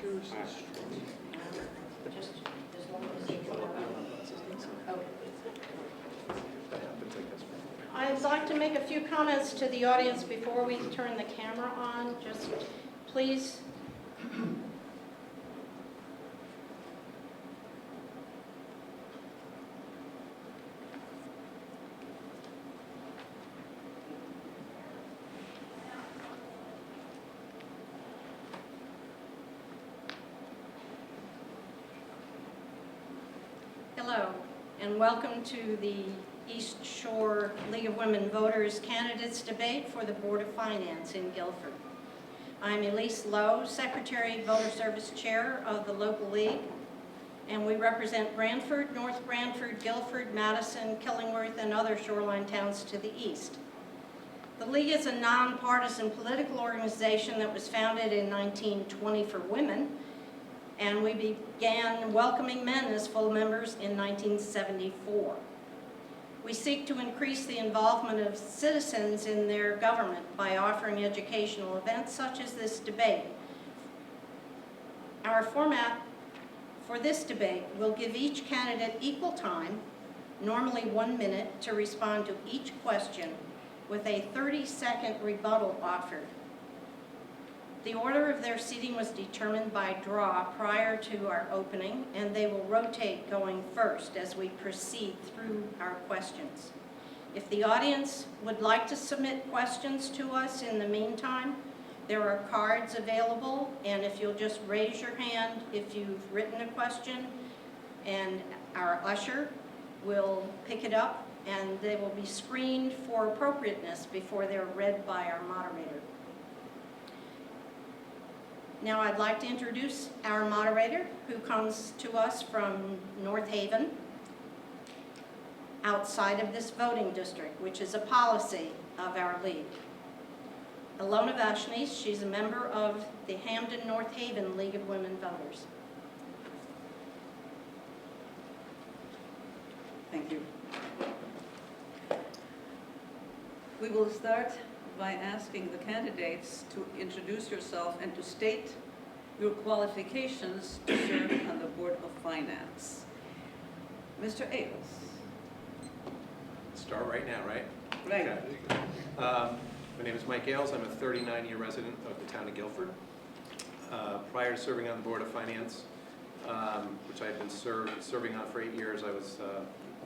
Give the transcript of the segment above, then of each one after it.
Just as long as you I'd like to make a few comments to the audience before we turn the camera on. Just please. Hello, and welcome to the East Shore League of Women Voters Candidates Debate for the Board of Finance in Guilford. I'm Elise Lowe, Secretary, Voter Service Chair of the local league, and we represent Brantford, North Brantford, Guilford, Madison, Killingworth, and other shoreline towns to the east. The league is a nonpartisan political organization that was founded in 1920 for women, and we began welcoming men as full members in 1974. We seek to increase the involvement of citizens in their government by offering educational events such as this debate. Our format for this debate will give each candidate equal time, normally 1 minute, to respond to each question with a 30-second rebuttal offered. The order of their seating was determined by draw prior to our opening, and they will rotate going first as we proceed through our questions. If the audience would like to submit questions to us in the meantime, there are cards available, and if you'll just raise your hand if you've written a question, and our usher will pick it up, and they will be screened for appropriateness before they're read by our moderator. Now I'd like to introduce our moderator, who comes to us from North Haven, outside of this voting district, which is a policy of our league. Ilona Vashnis, she's a member of the Hamden North Haven League of Women Voters. Thank you. We will start by asking the candidates to introduce yourself and to state your qualifications to serve on the Board of Finance. Mr. Ailes. Start right now, right? Right. Okay. My name is Mike Ailes. I'm a 39-year resident of the town of Guilford. Prior to serving on the Board of Finance, which I've been serving on for 8 years, I was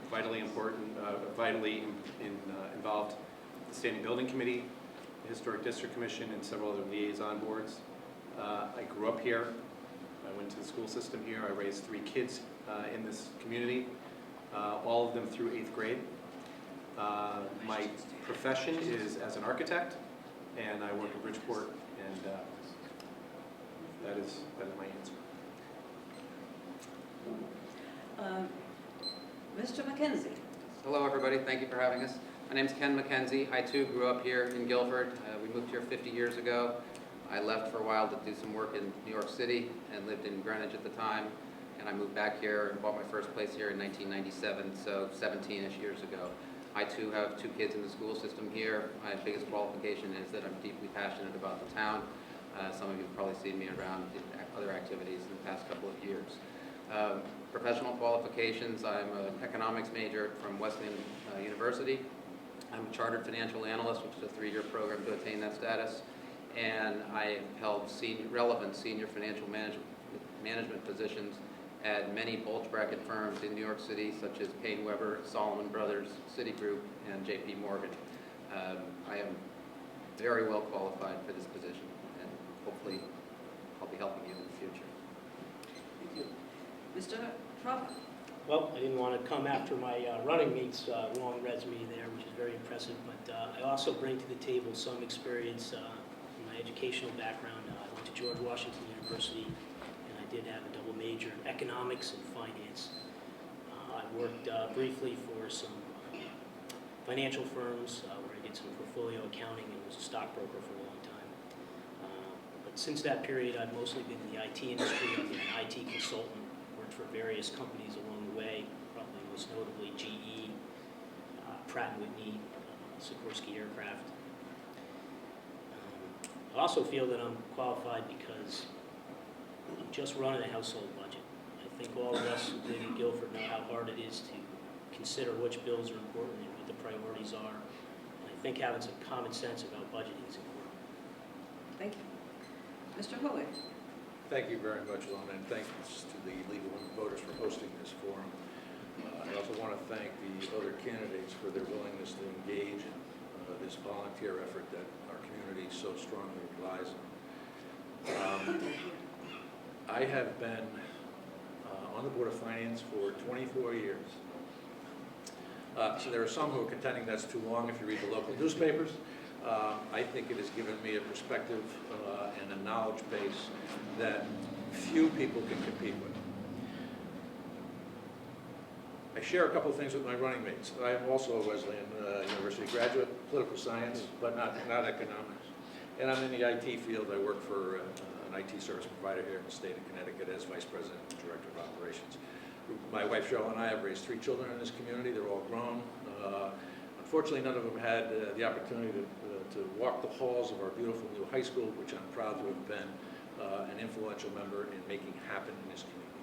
vitally involved in the Standing Building Committee, the Historic District Commission, and several other liaison boards. I grew up here. I went to the school system here. I raised 3 kids in this community, all of them through 8th grade. My profession is as an architect, and I work in Bridgeport, and that is my answer. Mr. McKenzie. Hello, everybody. Thank you for having us. My name's Ken McKenzie. I, too, grew up here in Guilford. We moved here 50 years ago. I left for a while to do some work in New York City and lived in Greenwich at the time. And I moved back here and bought my first place here in 1997, so 17-ish years ago. I, too, have 2 kids in the school system here. My biggest qualification is that I'm deeply passionate about the town. Some of you have probably seen me around other activities in the past couple of years. Professional qualifications, I'm an economics major from Wesleyan University. I'm a chartered financial analyst, which is a 3-year program to attain that status. And I have held relevant senior financial management positions at many bulge bracket firms in New York City, such as Payne Weber, Solomon Brothers, Citigroup, and J.P. Morgan. I am very well qualified for this position, and hopefully I'll be helping you in the future. Thank you. Mr. Trump. Well, I didn't want to come after my running mate's long resume there, which is very impressive, but I also bring to the table some experience in my educational background. I went to George Washington University, and I did have a double major in economics and finance. I worked briefly for some financial firms where I did some portfolio accounting and was a stockbroker for a long time. But since that period, I've mostly been in the IT industry. I've been an IT consultant, worked for various companies along the way, probably most notably GE, Pratt & Whitney, Sikorsky Aircraft. I also feel that I'm qualified because just running a household budget. I think all of us who live in Guilford know how hard it is to consider which bills are important and what the priorities are. And I think having some common sense about budgeting is important. Thank you. Mr. Howitt? Thank you very much, Lona, and thanks to the League of Women Voters for hosting this forum. I also want to thank the other candidates for their willingness to engage in this volunteer effort that our community so strongly relies on. I have been on the Board of Finance for 24 years. So there are some who are contending that's too long if you read the local newspapers. I think it has given me a perspective and a knowledge base that few people can compete with. I share a couple of things with my running mates. I am also a Wesleyan University graduate, political science, but not economics. And I'm in the IT field. I work for an IT service provider here in the state of Connecticut as Vice President and Director of Operations. My wife Cheryl and I have raised 3 children in this community. They're all grown. Unfortunately, none of them had the opportunity to walk the halls of our beautiful new high school, which I'm proud to have been an influential member in making happen in this community.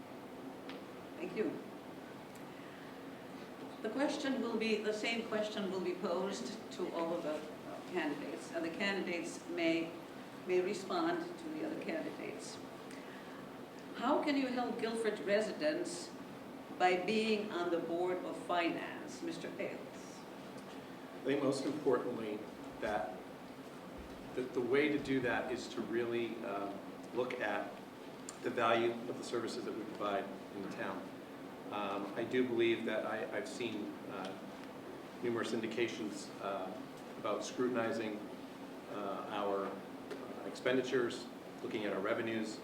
Thank you. The question will be, the same question will be posed to all of the candidates, and the candidates may respond to the other candidates. How can you help Guilford residents by being on the Board of Finance? Mr. Ailes. I think most importantly that the way to do that is to really look at the value of the services that we provide in the town. I do believe that I've seen numerous indications about scrutinizing our expenditures, looking at our revenues.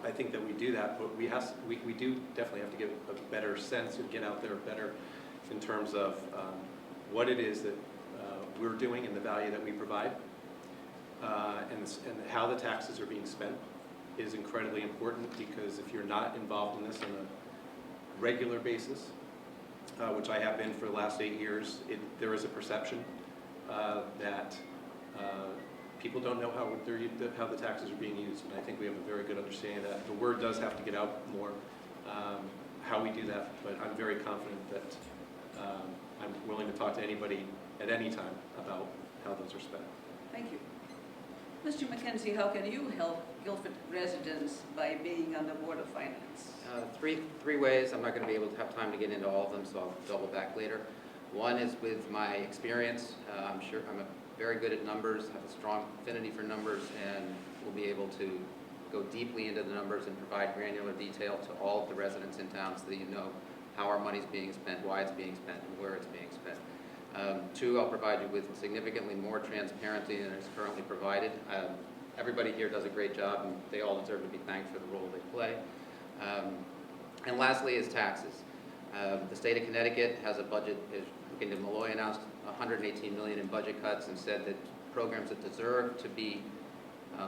I think that we do that, but we do definitely have to get a better sense and get out there better in terms of what it is that we're doing and the value that we provide, and how the taxes are being spent is incredibly important, because if you're not involved in this on a regular basis, which I have been for the last 8 years, there is a perception that people don't know how the taxes are being used, and I think we have a very good understanding of that. The word does have to get out more, how we do that, but I'm very confident that I'm willing to talk to anybody at any time about how those are spent. Thank you. Mr. McKenzie, how can you help Guilford residents by being on the Board of Finance? Three ways. I'm not going to be able to have time to get into all of them, so I'll double back later. One is with my experience. I'm very good at numbers, have a strong affinity for numbers, and will be able to go deeply into the numbers and provide granular detail to all of the residents in town so that you know how our money's being spent, why it's being spent, and where it's being spent. 2, I'll provide you with significantly more transparency than is currently provided. Everybody here does a great job, and they all deserve to be thanked for the role they play. And lastly is taxes. The state of Connecticut has a budget. Malloy announced $118 million in budget cuts and said that programs that deserve to be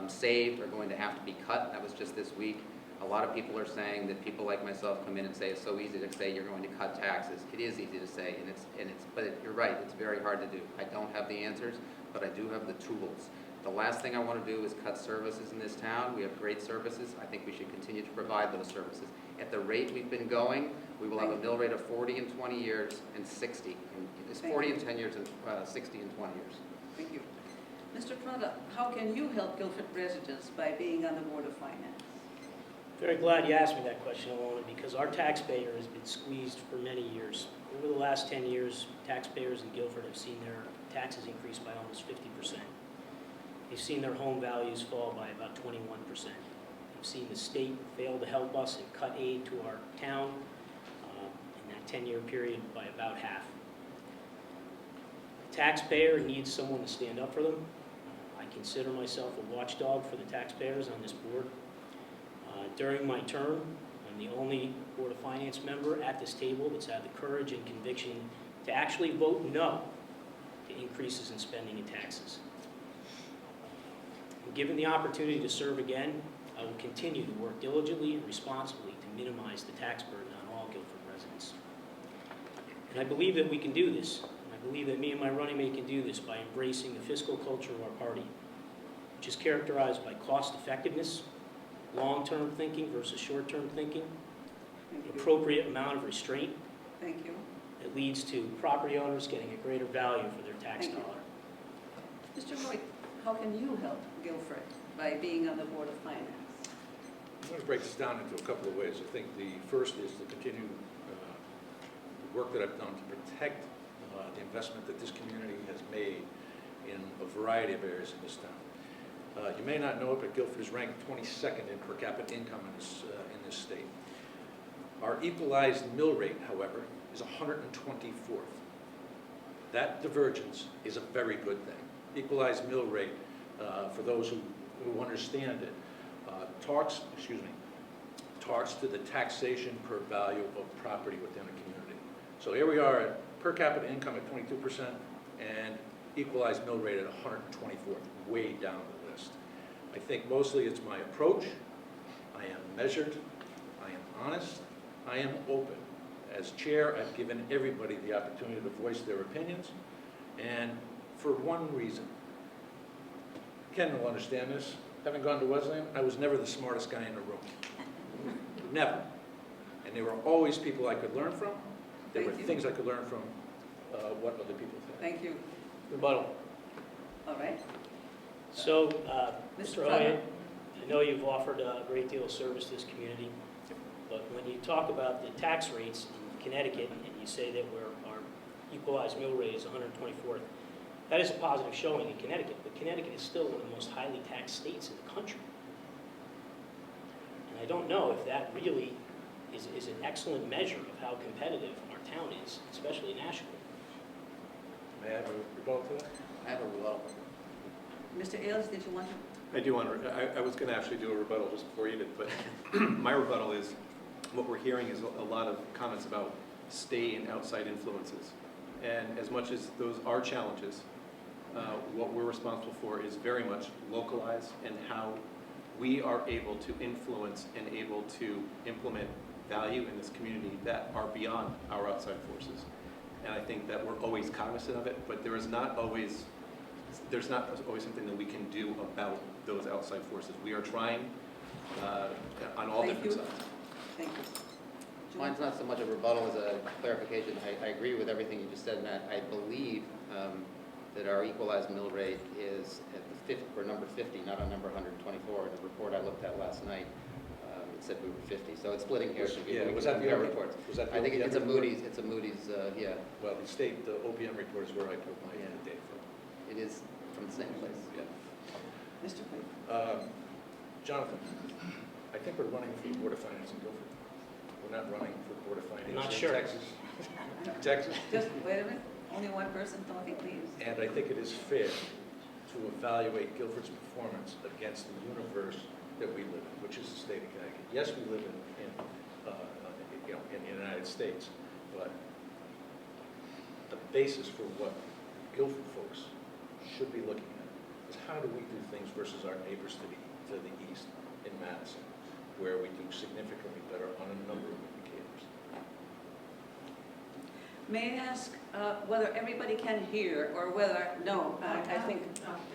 saved are going to have to be cut. That was just this week. A lot of people are saying that people like myself come in and say it's so easy to say you're going to cut taxes. It is easy to say, but you're right, it's very hard to do. I don't have the answers, but I do have the tools. The last thing I want to do is cut services in this town. We have great services. I think we should continue to provide those services. At the rate we've been going, we will have a mill rate of 40 in 20 years and 60. It's 40 in 10 years and 60 in 20 years. Thank you. Mr. Trotta, how can you help Guilford residents by being on the Board of Finance? Very glad you asked me that question, Alona, because our taxpayer has been squeezed for many years. Over the last 10 years, taxpayers in Guilford have seen their taxes increase by almost 50%. They've seen their home values fall by about 21%. They've seen the state fail to help us and cut aid to our town in that 10-year period by about half. The taxpayer needs someone to stand up for them. I consider myself a watchdog for the taxpayers on this board. During my term, I'm the only Board of Finance member at this table that's had the courage and conviction to actually vote no to increases in spending and taxes. Given the opportunity to serve again, I will continue to work diligently and responsibly to minimize the tax burden on all Guilford residents. And I believe that we can do this. I believe that me and my running mate can do this by embracing the fiscal culture of our party, which is characterized by cost effectiveness, long-term thinking versus short-term thinking, Thank you. appropriate amount of restraint. Thank you. It leads to property owners getting a greater value for their tax Thank you. dollar. Mr. Hoyt, how can you help Guilford by being on the Board of Finance? I'm going to break this down into a couple of ways. I think the first is to continue the work that I've done to protect the investment that this community has made in a variety of areas in this town. You may not know it, but Guilford is ranked 22nd in per capita income in this state. Our equalized mill rate, however, is 124th. That divergence is a very good thing. Equalized mill rate, for those who understand it, talks to the taxation per value of property within a community. So here we are at per capita income at 22% and equalized mill rate at 124th, way down the list. I think mostly it's my approach. I am measured, I am honest, I am open. As chair, I've given everybody the opportunity to voice their opinions, and for one reason. Ken will understand this. Having gone to Wesleyan, I was never the smartest guy in the room. Never. And there were always people I could learn from. There were Thank you. things I could learn from what other people think. Thank you. Rebuttal. All right. So, Mr. Mr. Hoyt, I know you've offered a great deal of service to this community, but when you talk about the tax rates in Connecticut, and you say that our equalized mill rate is 124th, that is a positive showing in Connecticut, but Connecticut is still one of the most highly taxed states in the country. And I don't know if that really is an excellent measure of how competitive our town is, especially nationally. May I have a rebuttal to that? I have a rebuttal. Mr. Ailes, did you want to? I do want to, I was going to actually do a rebuttal just before you did, but my rebuttal is, what we're hearing is a lot of comments about state and outside influences. And as much as those are challenges, what we're responsible for is very much localized and how we are able to influence and able to implement value in this community that are beyond our outside forces. And I think that we're always cognizant of it, but there's not always something that we can do about those outside forces. We are trying on all Thank different you. sides. Thank you. Mine's not so much a rebuttal as a clarification. I agree with everything you just said, Matt. I believe that our equalized mill rate is at the we're number 50, not on number 124. In the report I looked at last night, it said we were 50. So it's splitting hairs. if you Was that the compare OPM? reports. Was that the I think OPM it's a report? Moody's. It's a Moody's. Yeah, Well, the OPM report is where I pulled my data from. it is from the same place. Yeah. Mr. Hoyt. Jonathan, I think we're running for the Board of Finance in Guilford. We're not running for the Board of Finance Not in sure. Texas. Texas. Just wait a minute. Only one person talking, please. And I think it is fair to evaluate Guilford's performance against the universe that we live in, which is the state of Connecticut. Yes, we live in the United States, but the basis for what Guilford folks should be looking at is how do we do things versus our neighbors to the east in Madison, where we do significantly better on a number of indicators. May I ask whether everybody can hear or whether, no, I think,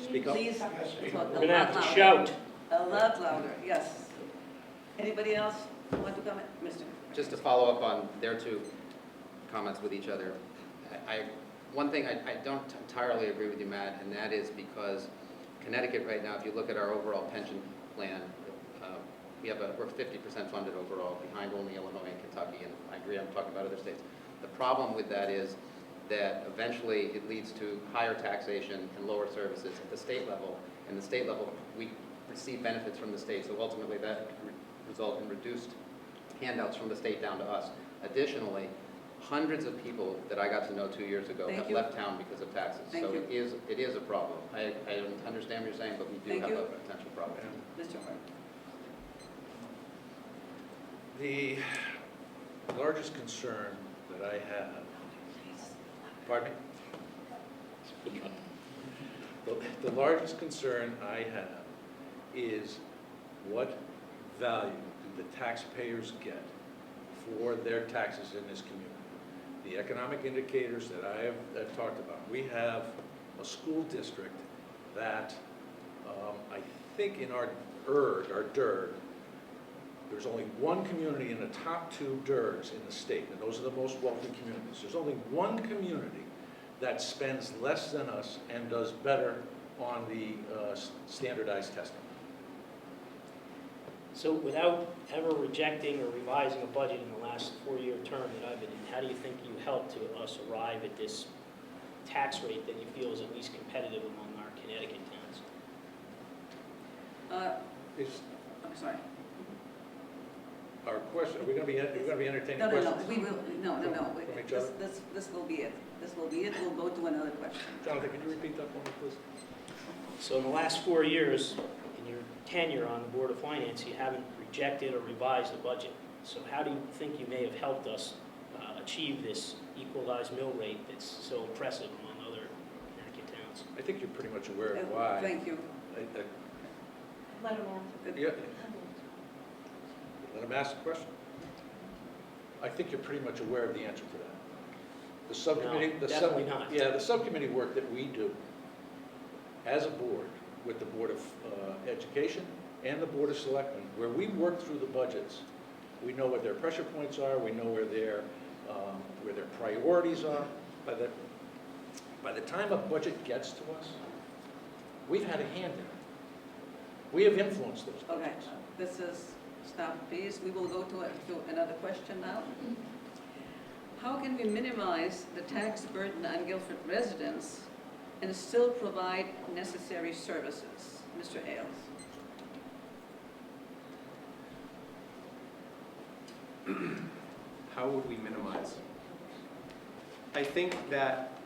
Speak up. please talk a We're going to lot have to louder. shout. A lot louder, yes. Anybody else want to comment? Mr. Just to follow up on their two comments with each other, one thing I don't entirely agree with you, Matt, and that is because Connecticut right now, if you look at our overall pension plan, we're 50% funded overall, behind only Illinois and Kentucky, and I agree, I'm talking about other states. The problem with that is that eventually it leads to higher taxation and lower services at the state level. And the state level, we receive benefits from the state, so ultimately that result in reduced handouts from the state down to us. Additionally, hundreds of people that I got to know 2 years ago Thank have you. left town because of taxes. Thank So you. it is a problem. I understand what you're saying, but we do Thank have you. a potential problem. Mr. Hart. The largest concern that I have, pardon me? The largest concern I have is what value do the taxpayers get for their taxes in this community? The economic indicators that I've talked about. We have a school district that I think in our DIRG, There's only one community in the top 2 DERGs in the state, and those are the most wealthy communities. There's only one community that spends less than us and does better on the standardized testing. So without ever rejecting or revising a budget in the last 4-year term that I've been in, how do you think you helped to us arrive at this tax rate that you feel is at least competitive among our Connecticut towns? Is I'm sorry. our question, are we going to be entertaining No, questions? we will, no. From each other? This will be it. This will be it. We'll go to another question. Jonathan, could you repeat that for me, please? So in the last 4 years, in your tenure on the Board of Finance, you haven't rejected or revised the budget. So how do you think you may have helped us achieve this equalized mill rate that's so impressive among other Connecticut towns? I think you're pretty much aware of why. Thank you. Let him answer. Yeah. Let him ask the question. I think you're pretty much aware of the answer to that. The subcommittee, No, definitely not. Yeah, the subcommittee work that we do as a board with the Board of Education and the Board of Selectmen, where we work through the budgets, we know what their pressure points are, we know where their priorities are. By the time a budget gets to us, we've had a hand in it. We have influenced those Okay, budgets. this is, stop please. We will go to another question now. How can we minimize the tax burden on Guilford residents and still provide necessary services? Mr. Ailes. How would we minimize? I think that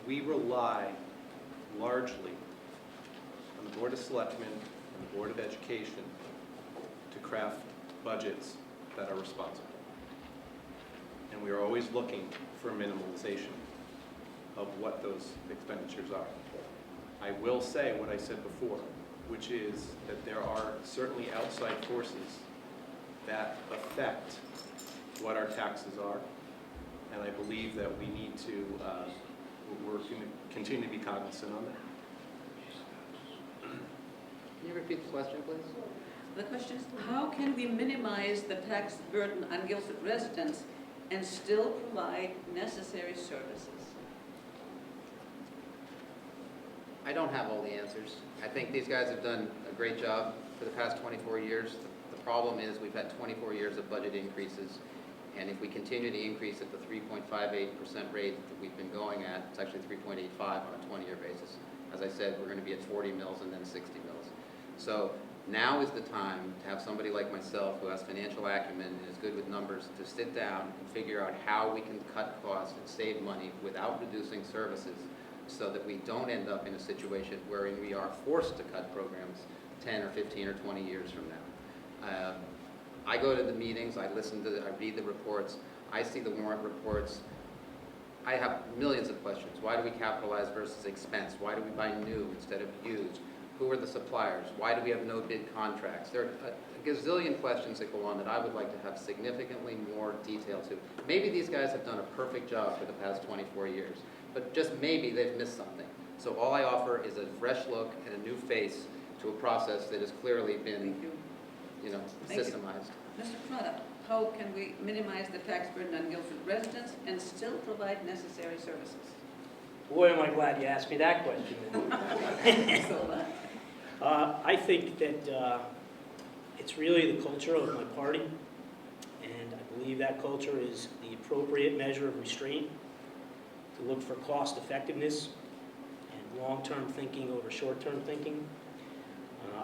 we rely largely on the Board of Selectmen and the Board of Education to craft budgets that are responsible. And we are always looking for minimalization of what those expenditures are. I will say what I said before, which is that there are certainly outside forces that affect what our taxes are, and I believe that we need to, we're going to continue to be cognizant on that. Can you repeat the question, please? The question is, how can we minimize the tax burden on Guilford residents and still provide necessary services? I don't have all the answers. I think these guys have done a great job for the past 24 years. The problem is we've had 24 years of budget increases, and if we continue to increase at the 3.58% rate that we've been going at, it's actually 3.85 on a 20-year basis. As I said, we're going to be at 40 mills and then 60 mills. So now is the time to have somebody like myself who has financial acumen and is good with numbers to sit down and figure out how we can cut costs and save money without reducing services, so that we don't end up in a situation wherein we are forced to cut programs 10 or 15 or 20 years from now. I go to the meetings, I read the reports, I see the warrant reports. I have millions of questions. Why do we capitalize versus expense? Why do we buy new instead of used? Who are the suppliers? Why do we have no bid contracts? There are a gazillion questions that go on that I would like to have significantly more detail to. Maybe these guys have done a perfect job for the past 24 years, but just maybe they've missed something. So all I offer is a fresh look and a new face to a process that has clearly been, Thank you. Thank you. systemized. Mr. Prada, how can we minimize the tax burden on Guilford residents and still provide necessary services? Boy, am I glad you asked me that question. I think that it's really the culture of my party, and I believe that culture is the appropriate measure of restraint, to look for cost effectiveness and long-term thinking over short-term thinking.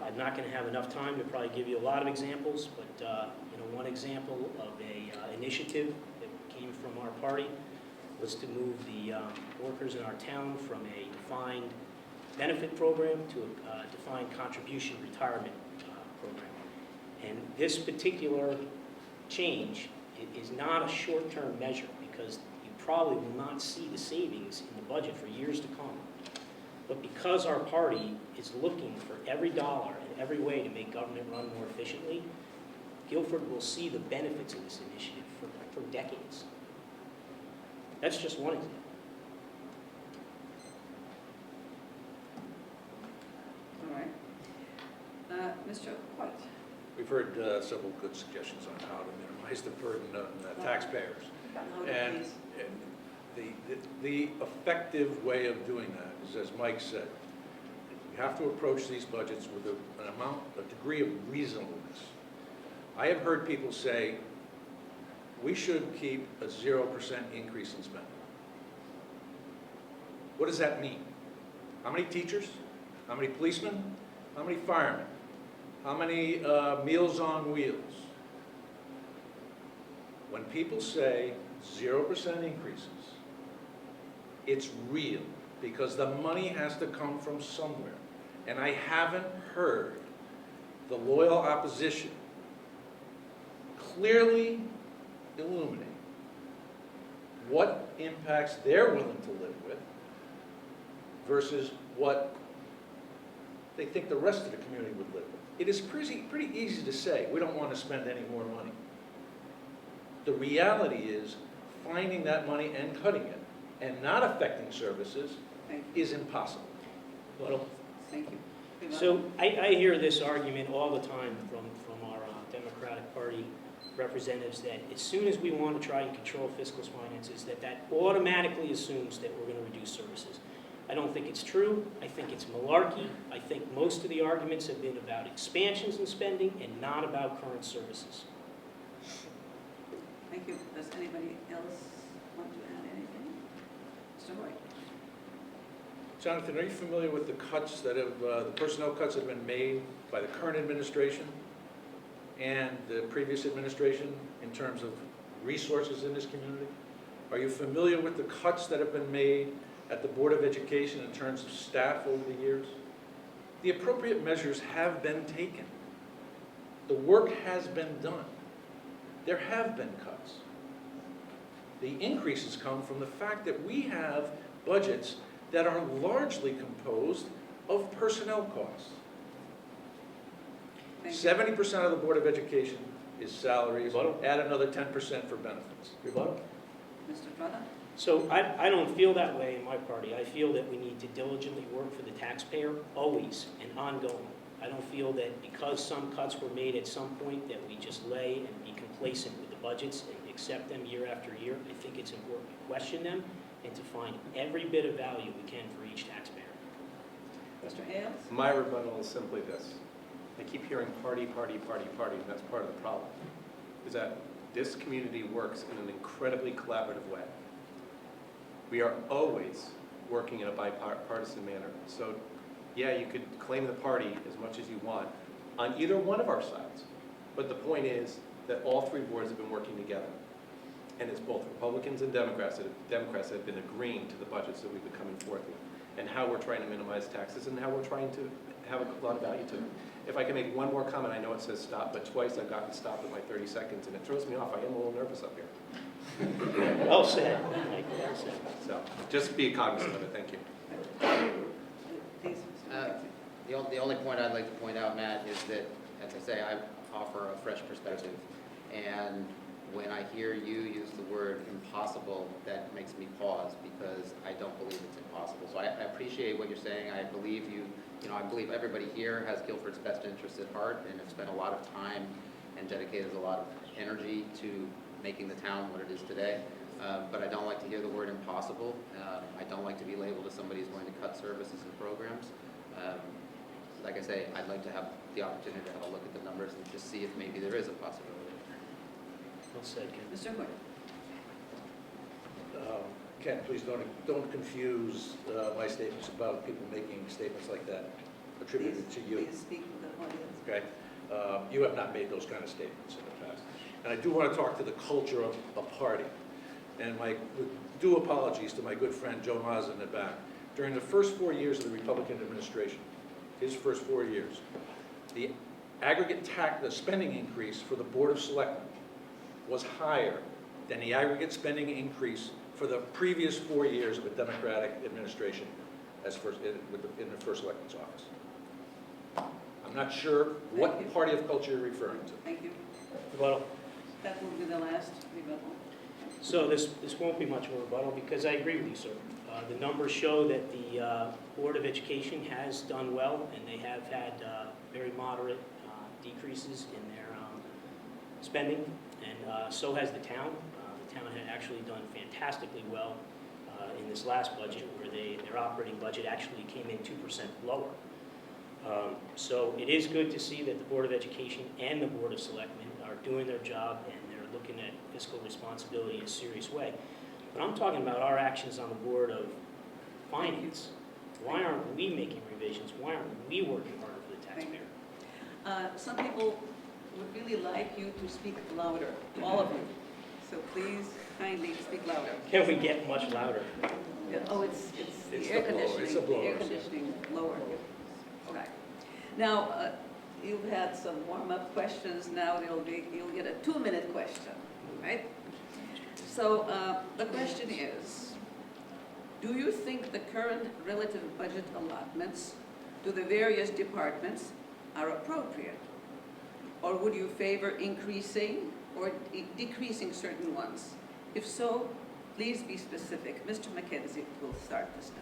I'm not going to have enough time to probably give you a lot of examples, but one example of a initiative that came from our party was to move the workers in our town from a defined benefit program to a defined contribution retirement program. And this particular change is not a short-term measure, because you probably will not see the savings in the budget for years to come. But because our party is looking for every dollar and every way to make government run more efficiently, Guilford will see the benefits of this initiative for decades. That's just one example. All right. Mr. White. We've heard several good suggestions on how to minimize the burden on taxpayers. Hold it, And please. the effective way of doing that is, as Mike said, you have to approach these budgets with a degree of reasonableness. I have heard people say, we should keep a 0% increase in spending. What does that mean? How many teachers? How many policemen? How many firemen? How many Meals on Wheels? When people say 0% increases, it's real, because the money has to come from somewhere. And I haven't heard the loyal opposition clearly illuminate what impacts they're willing to live with versus what they think the rest of the community would live with. It is pretty easy to say, we don't want to spend any more money. The reality is, finding that money and cutting it and not affecting services Thank you. is impossible. Well, Thank you. so I hear this argument all the time from our Democratic Party representatives that as soon as we want to try and control fiscal finances, that automatically assumes that we're going to reduce services. I don't think it's true. I think it's malarkey. I think most of the arguments have been about expansions in spending and not about current services. Thank you. Does anybody else want to add anything? Mr. Hoyt? Jonathan, are you familiar with the cuts that have, the personnel cuts that have been made by the current administration and the previous administration in terms of resources in this community? Are you familiar with the cuts that have been made at the Board of Education in terms of staff over the years? The appropriate measures have been taken. The work has been done. There have been cuts. The increases come from the fact that we have budgets that are largely composed of personnel costs. Thank you. 70% of the Board of Education is salaries, Rebuttal. add another 10% for benefits. Rebuttal? Mr. Trotta? So I don't feel that way in my party. I feel that we need to diligently work for the taxpayer, always and ongoing. I don't feel that because some cuts were made at some point that we just lay and be complacent with the budgets and accept them year after year. I think it's important to question them and to find every bit of value we can for each taxpayer. Mr. Ailes? My rebuttal is simply this. I keep hearing party, party, party, party, and that's part of the problem. Is that this community works in an incredibly collaborative way. We are always working in a bipartisan manner. So, yeah, you could claim the party as much as you want on either one of our sides. But the point is that all three boards have been working together. And it's both Republicans and Democrats that have been agreeing to the budgets that we've been coming forth with, and how we're trying to minimize taxes and how we're trying to have a lot of value to them. If I can make one more comment, I know it says stop, but twice I've gotten stopped at my 30 seconds, and it throws me off. I am a little nervous up here. Well said, Mike, well said. So just be cognizant of it. Thank you. Please, Mr. McKenzie. The only point I'd like to point out, Matt, is that, as I say, I offer a fresh perspective. And when I hear you use the word impossible, that makes me pause because I don't believe it's impossible. So I appreciate what you're saying. I believe I believe everybody here has Guilford's best interests at heart and have spent a lot of time and dedicated a lot of energy to making the town what it is today. But I don't like to hear the word impossible. I don't like to be labeled as somebody who's going to cut services and programs. Like I say, I'd like to have the opportunity to have a look at the numbers and just see if maybe there is a possibility. Well said, Ken. Mr. Hoyt? Ken, please don't confuse my statements about people making statements like that attributed to you. Please speak to the audience. Okay? You have not made those kind of statements in the past. And I do want to talk to the culture of a party. And my due apologies to my good friend Joe Mazza in the back. During the first 4 years of the Republican administration, his first 4 years, the aggregate the spending increase for the Board of Selectmen was higher than the aggregate spending increase for the previous 4 years of a Democratic administration in the first selectman's office. I'm not sure what party of culture you're referring to. Thank you. Rebuttal. That will be the last rebuttal. So this won't be much of a rebuttal because I agree with you, sir. The numbers show that the Board of Education has done well and they have had very moderate decreases in their spending, and so has the town. The town had actually done fantastically well in this last budget, where their operating budget actually came in 2% lower. So it is good to see that the Board of Education and the Board of Selectmen are doing their job, and they're looking at fiscal responsibility in a serious way. But I'm talking about our actions on the Board of Finance. Why aren't we making revisions? Why aren't we working harder for the taxpayer? Some people would really like you to speak louder, all of you. So please kindly speak louder. Can we get much louder? Yeah, oh, it's It's the air the blower, conditioning. it's the blower, Air conditioning lower. Okay. Now, you've had some warm-up questions. Now you'll get a 2-minute question, right? So the question is, do you think the current relative budget allotments to the various departments are appropriate? Or would you favor increasing or decreasing certain ones? If so, please be specific. Mr. McKenzie will start this time.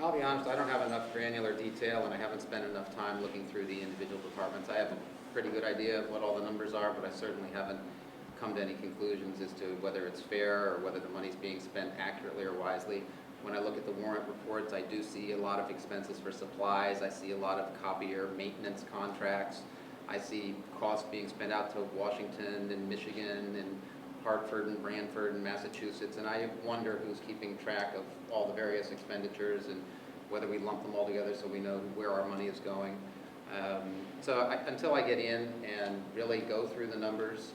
I'll be honest, I don't have enough granular detail, and I haven't spent enough time looking through the individual departments. I have a pretty good idea of what all the numbers are, but I certainly haven't come to any conclusions as to whether it's fair or whether the money's being spent accurately or wisely. When I look at the warrant reports, I do see a lot of expenses for supplies. I see a lot of copier maintenance contracts. I see costs being spent out to Washington and Michigan and Hartford and Branford and Massachusetts, and I wonder who's keeping track of all the various expenditures and whether we lump them all together so we know where our money is going. Until I get in and really go through the numbers,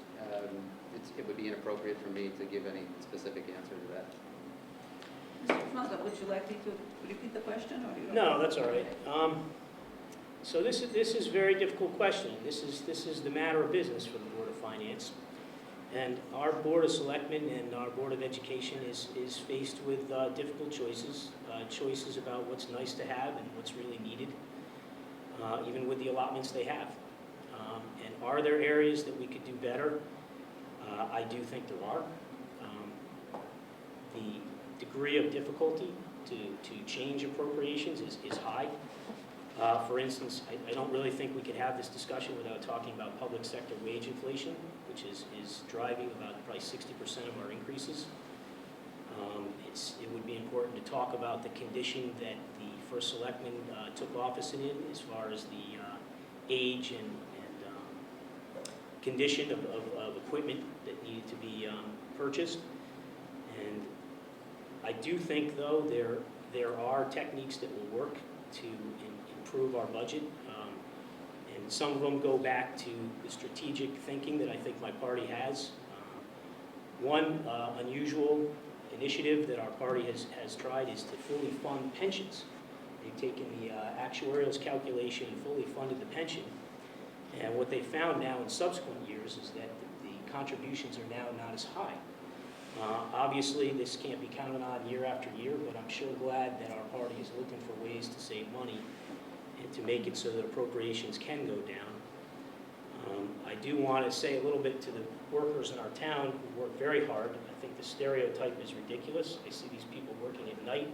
it would be inappropriate for me to give any specific answer to that. Mr. Franca, would you like me to repeat the question, or you? No, that's all right. So this is a very difficult question. This is the matter of business for the Board of Finance. And our Board of Selectmen and our Board of Education is faced with difficult choices, choices about what's nice to have and what's really needed, even with the allotments they have. And are there areas that we could do better? I do think there are. The degree of difficulty to change appropriations is high. For instance, I don't really think we could have this discussion without talking about public sector wage inflation, which is driving about probably 60% of our increases. It would be important to talk about the condition that the first selectman took office in as far as the age and condition of equipment that needed to be purchased. And I do think, though, there are techniques that will work to improve our budget, and some of them go back to the strategic thinking that I think my party has. One unusual initiative that our party has tried is to fully fund pensions. They've taken the actuarial's calculation and fully funded the pension, and what they found now in subsequent years is that the contributions are now not as high. Obviously, this can't be counted on year after year, but I'm sure glad that our party is looking for ways to save money and to make it so that appropriations can go down. I do want to say a little bit to the workers in our town who work very hard. I think the stereotype is ridiculous. I see these people working at night.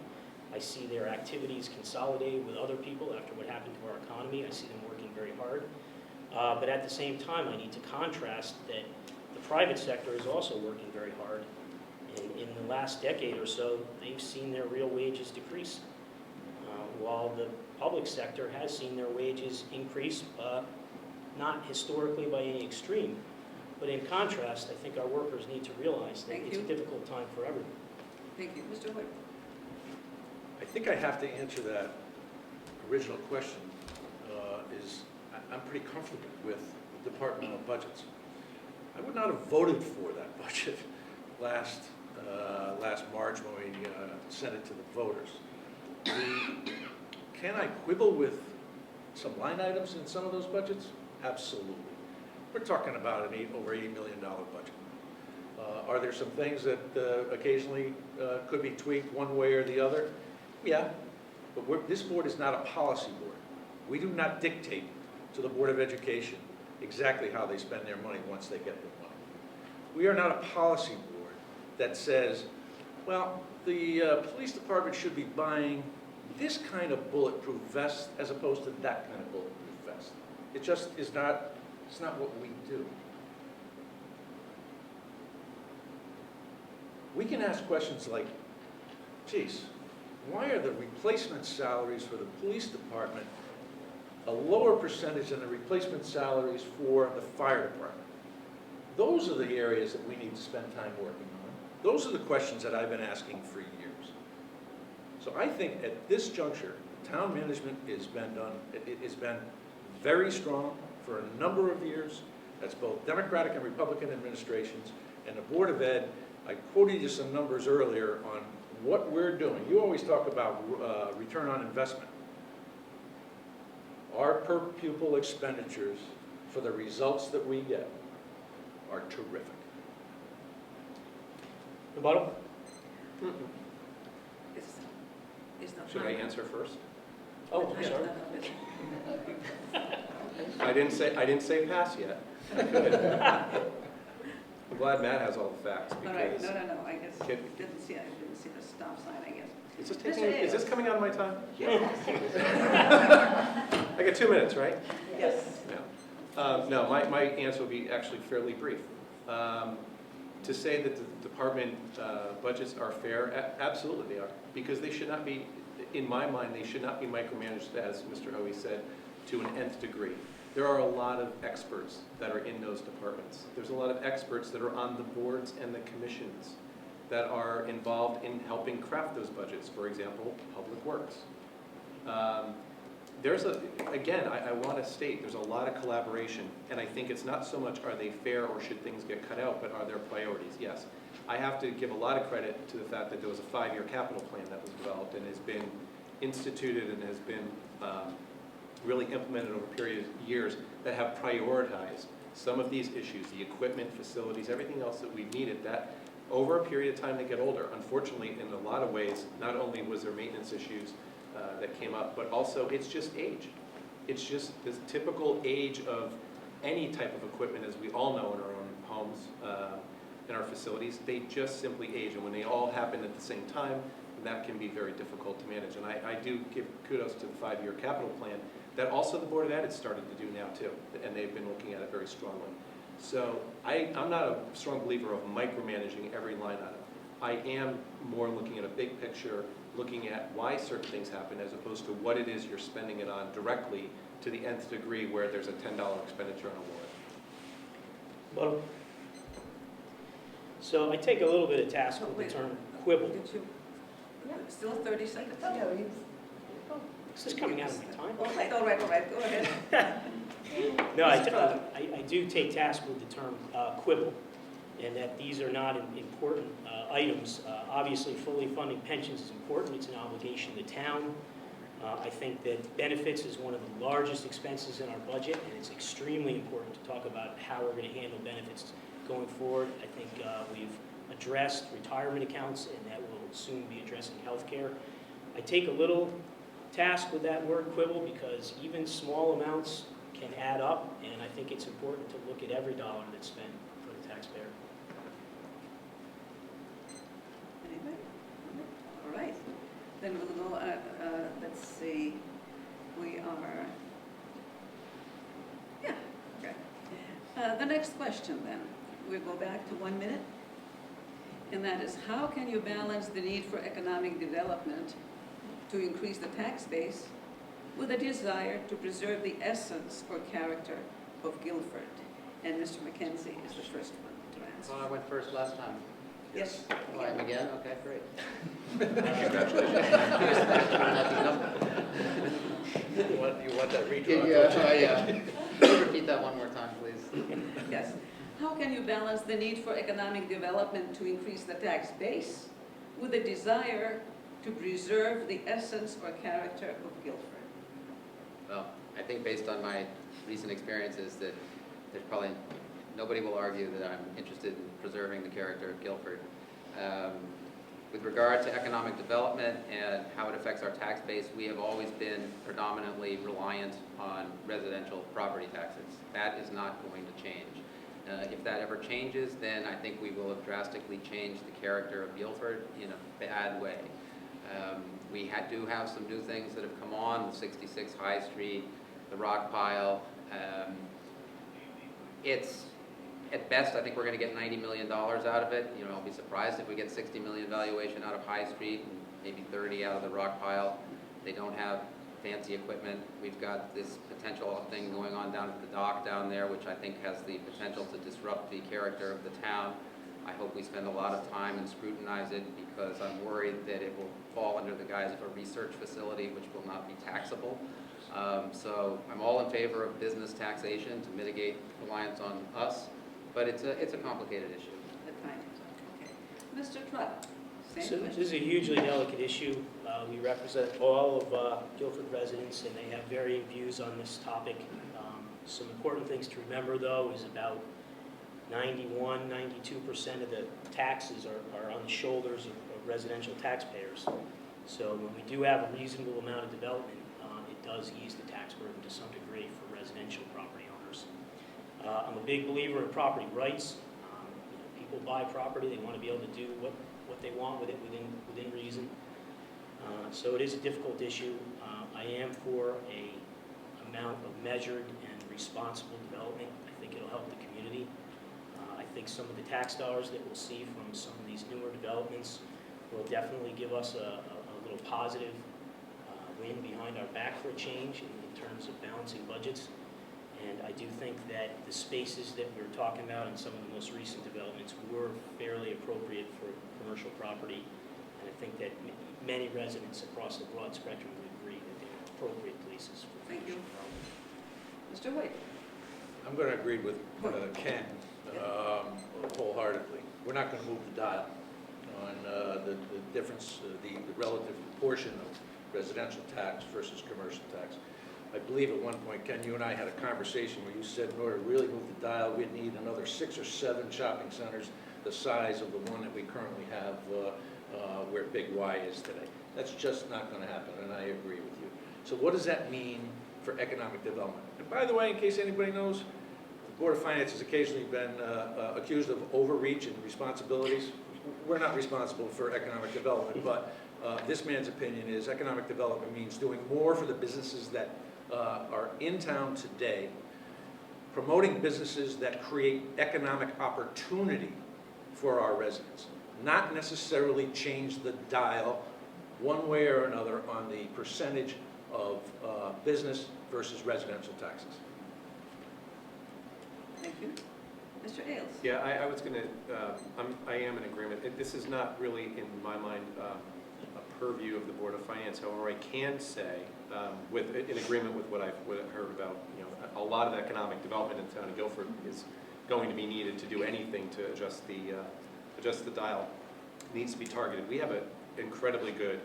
I see their activities consolidated with other people after what happened to our economy. I see them working very hard. But at the same time, I need to contrast that the private sector is also working very hard. And in the last decade or so, they've seen their real wages decrease, while the public sector has seen their wages increase, not historically by any extreme. But in contrast, I think our workers need to realize that Thank it's a you. difficult time for everyone. Thank you. Mr. Hood. I think I have to answer that original question. I'm pretty comfortable with the departmental budgets. I would not have voted for that budget last March when we sent it to the voters. Can I quibble with some line items in some of those budgets? Absolutely. We're talking about an over $80 million budget. Are there some things that occasionally could be tweaked one way or the other? Yeah, but this board is not a policy board. We do not dictate to the Board of Education exactly how they spend their money once they get their money. We are not a policy board that says, well, the police department should be buying this kind of bulletproof vest as opposed to that kind of bulletproof vest. It just is not It's not what we do. We can ask questions like, geez, why are the replacement salaries for the police department a lower percentage than the replacement salaries for the fire department? Those are the areas that we need to spend time working on. Those are the questions that I've been asking for years. So I think at this juncture, town management has been very strong for a number of years. That's both Democratic and Republican administrations. And the Board of Ed, I quoted you some numbers earlier on what we're doing. You always talk about return on investment. Our per pupil expenditures for the results that we get are terrific. Rebuttal? Is the Should I answer first? Oh, I'm sorry. I didn't say pass yet. I could. I'm glad Matt has all the facts All right, because. no, I guess, I Kid- didn't see the stop sign, I guess. Is this Mr. taking, is this Ailes. coming out of my time? Yes. I got 2 minutes, right? Yes. No, my answer will be actually fairly brief. To say that the department budgets are fair, absolutely they are, because they should not be, in my mind, they should not be micromanaged, as Mr. Hoey said, to an nth degree. There are a lot of experts that are in those departments. There's a lot of experts that are on the boards and the commissions that are involved in helping craft those budgets, for example, Public Works. Again, I want to state, there's a lot of collaboration, and I think it's not so much are they fair or should things get cut out, but are there priorities? Yes. I have to give a lot of credit to the fact that there was a 5-year capital plan that was developed and has been instituted and has been really implemented over a period of years that have prioritized some of these issues, the equipment, facilities, everything else that we've needed, that over a period of time they get older. Unfortunately, in a lot of ways, not only was there maintenance issues that came up, but also it's just age. It's just this typical age of any type of equipment, as we all know in our own homes, in our facilities, they just simply age. And when they all happen at the same time, that can be very difficult to manage. And I do give kudos to the 5-year capital plan that also the Board of Ed has started to do now too, and they've been looking at it very strongly. So I'm not a strong believer of micromanaging every line item. I am more looking at a big picture, looking at why certain things happen as opposed to what it is you're spending it on directly to the nth degree where there's a $10 expenditure on a warrant. Rebuttal? So I take a little bit of task with the term quibble. Did you? Still 30 seconds? This is coming out of my time. All right, go ahead. No, I do take task with the term quibble, and that these are not important items. Obviously, fully funding pensions is important. It's an obligation of the town. I think that benefits is one of the largest expenses in our budget, and it's extremely important to talk about how we're going to handle benefits going forward. I think we've addressed retirement accounts, and that will soon be addressing health care. I take a little task with that word quibble because even small amounts can add up, and I think it's important to look at every dollar that's spent for the taxpayer. Anybody? All right. Then we'll go, let's see, we are, yeah, okay. The next question then, we'll go back to 1 minute. And that is, how can you balance the need for economic development to increase the tax base with a desire to preserve the essence or character of Guilford? And Mr. McKenzie is the first one to answer. Well, I went first last time. Yes. Oh, I'm again? Okay, great. You want that redraw? Can you repeat that one more time, please? Yes. How can you balance the need for economic development to increase the tax base with a desire to preserve the essence or character of Guilford? Well, I think based on my recent experiences that there's probably, nobody will argue that I'm interested in preserving the character of Guilford. With regard to economic development and how it affects our tax base, we have always been predominantly reliant on residential property taxes. That is not going to change. If that ever changes, then I think we will have drastically changed the character of Guilford in a bad way. We do have some new things that have come on, the 66 High Street, the rock pile. It's, at best, I think we're gonna get $90 million out of it. You know, I'll be surprised if we get 60 million valuation out of High Street and maybe 30 out of the rock pile. They don't have fancy equipment. We've got this potential thing going on down at the dock down there, which I think has the potential to disrupt the character of the town. I hope we spend a lot of time and scrutinize it, because I'm worried that it will fall under the guise of a research facility, which will not be taxable. So I'm all in favor of business taxation to mitigate reliance on us, but it's a complicated issue. Okay. Mr. Trout, So same this question. is a hugely delicate issue. We represent all of Guilford residents, and they have varying views on this topic. Some important things to remember, though, is about 92% of the taxes are on the shoulders of residential taxpayers. So when we do have a reasonable amount of development, it does ease the tax burden to some degree for residential property owners. I'm a big believer in property rights. People buy property, they want to be able to do what they want with it within reason. So it is a difficult issue. I am for a amount of measured and responsible development. I think it'll help the community. I think some of the tax dollars that we'll see from some of these newer developments will definitely give us a little positive wind behind our back for a change in terms of balancing budgets. And I do think that the spaces that we were talking about in some of the most recent developments were fairly appropriate for commercial property. And I think that many residents across the broad spectrum would agree that they are appropriate places for Thank you. development. Mr. White? I'm going to agree with Ken wholeheartedly. We're not going to move the dial on the difference, the relative proportion of residential tax versus commercial tax. I believe at one point, Ken, you and I had a conversation where you said in order to really move the dial, we'd need another 6 or 7 shopping centers the size of the one that we currently have where Big Y is today. That's just not going to happen, and I agree with you. So what does that mean for economic development? And by the way, in case anybody knows, the Board of Finance has occasionally been accused of overreach in responsibilities. We're not responsible for economic development, but this man's opinion is economic development means doing more for the businesses that are in town today, promoting businesses that create economic opportunity for our residents, not necessarily change the dial one way or another on the percentage of business versus residential taxes. Thank you. Mr. Ailes? Yeah, I was going to, I am in agreement. This is not really, in my mind, a purview of the Board of Finance. However, I can say, in agreement with what I've heard about, a lot of economic development in the town of Guilford is going to be needed to do anything to adjust the dial. It needs to be targeted. We have an incredibly good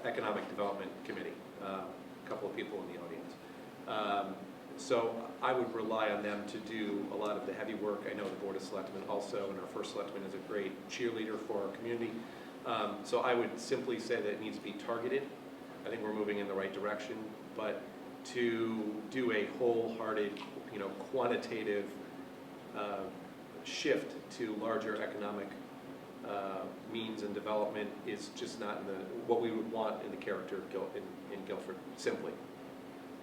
economic development committee, a couple of people in the audience. So I would rely on them to do a lot of the heavy work. I know the Board of Selectmen also, and our first selectman is a great cheerleader for our community. So I would simply say that it needs to be targeted. I think we're moving in the right direction, but to do a wholehearted, quantitative shift to larger economic means and development is just not what we would want in the character of in Guilford, simply.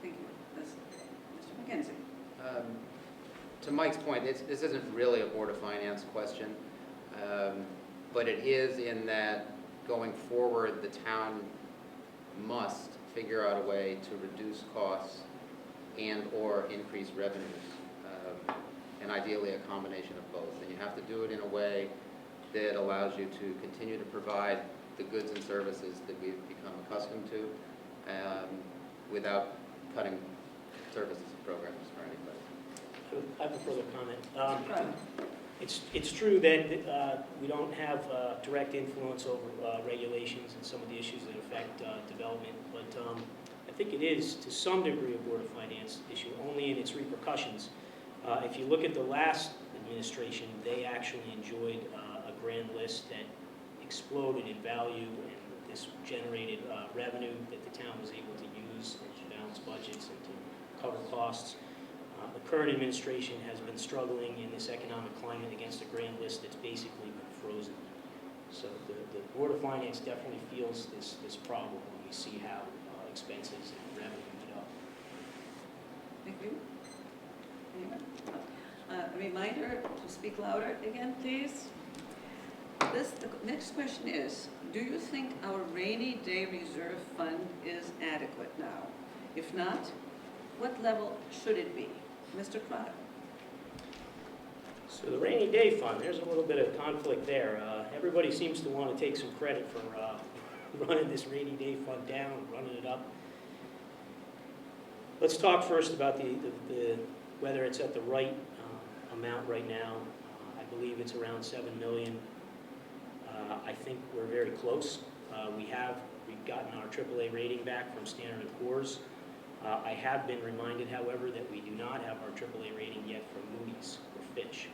Thank you. Mr. McKenzie? To Mike's point, this isn't really a Board of Finance question, but it is in that going forward, the town must figure out a way to reduce costs and/or increase revenues, and ideally a combination of both. And you have to do it in a way that allows you to continue to provide the goods and services that we've become accustomed to, without cutting services and programs for anybody. I have a further comment. Mr. Trout? It's true that we don't have direct influence over regulations and some of the issues that affect development, but I think it is to some degree a Board of Finance issue, only in its repercussions. If you look at the last administration, they actually enjoyed a grand list that exploded in value, and this generated revenue that the town was able to use to balance budgets and to cover costs. The current administration has been struggling in this economic climate against a grand list that's basically been frozen. So the Board of Finance definitely feels this problem when we see how expenses and revenue went up. Thank you. Anyone? A reminder to speak louder again, please. The next question is, do you think our rainy day reserve fund is adequate now? If not, what level should it be? Mr. Crowder? So the rainy day fund, there's a little bit of conflict there. Everybody seems to want to take some credit for running this rainy day fund down, running it up. Let's talk first about the whether it's at the right amount right now. I believe it's around 7 million. I think we're very close. We've gotten our AAA rating back from Standard & Poor's. I have been reminded, however, that we do not have our AAA rating yet from Moody's or Fitch.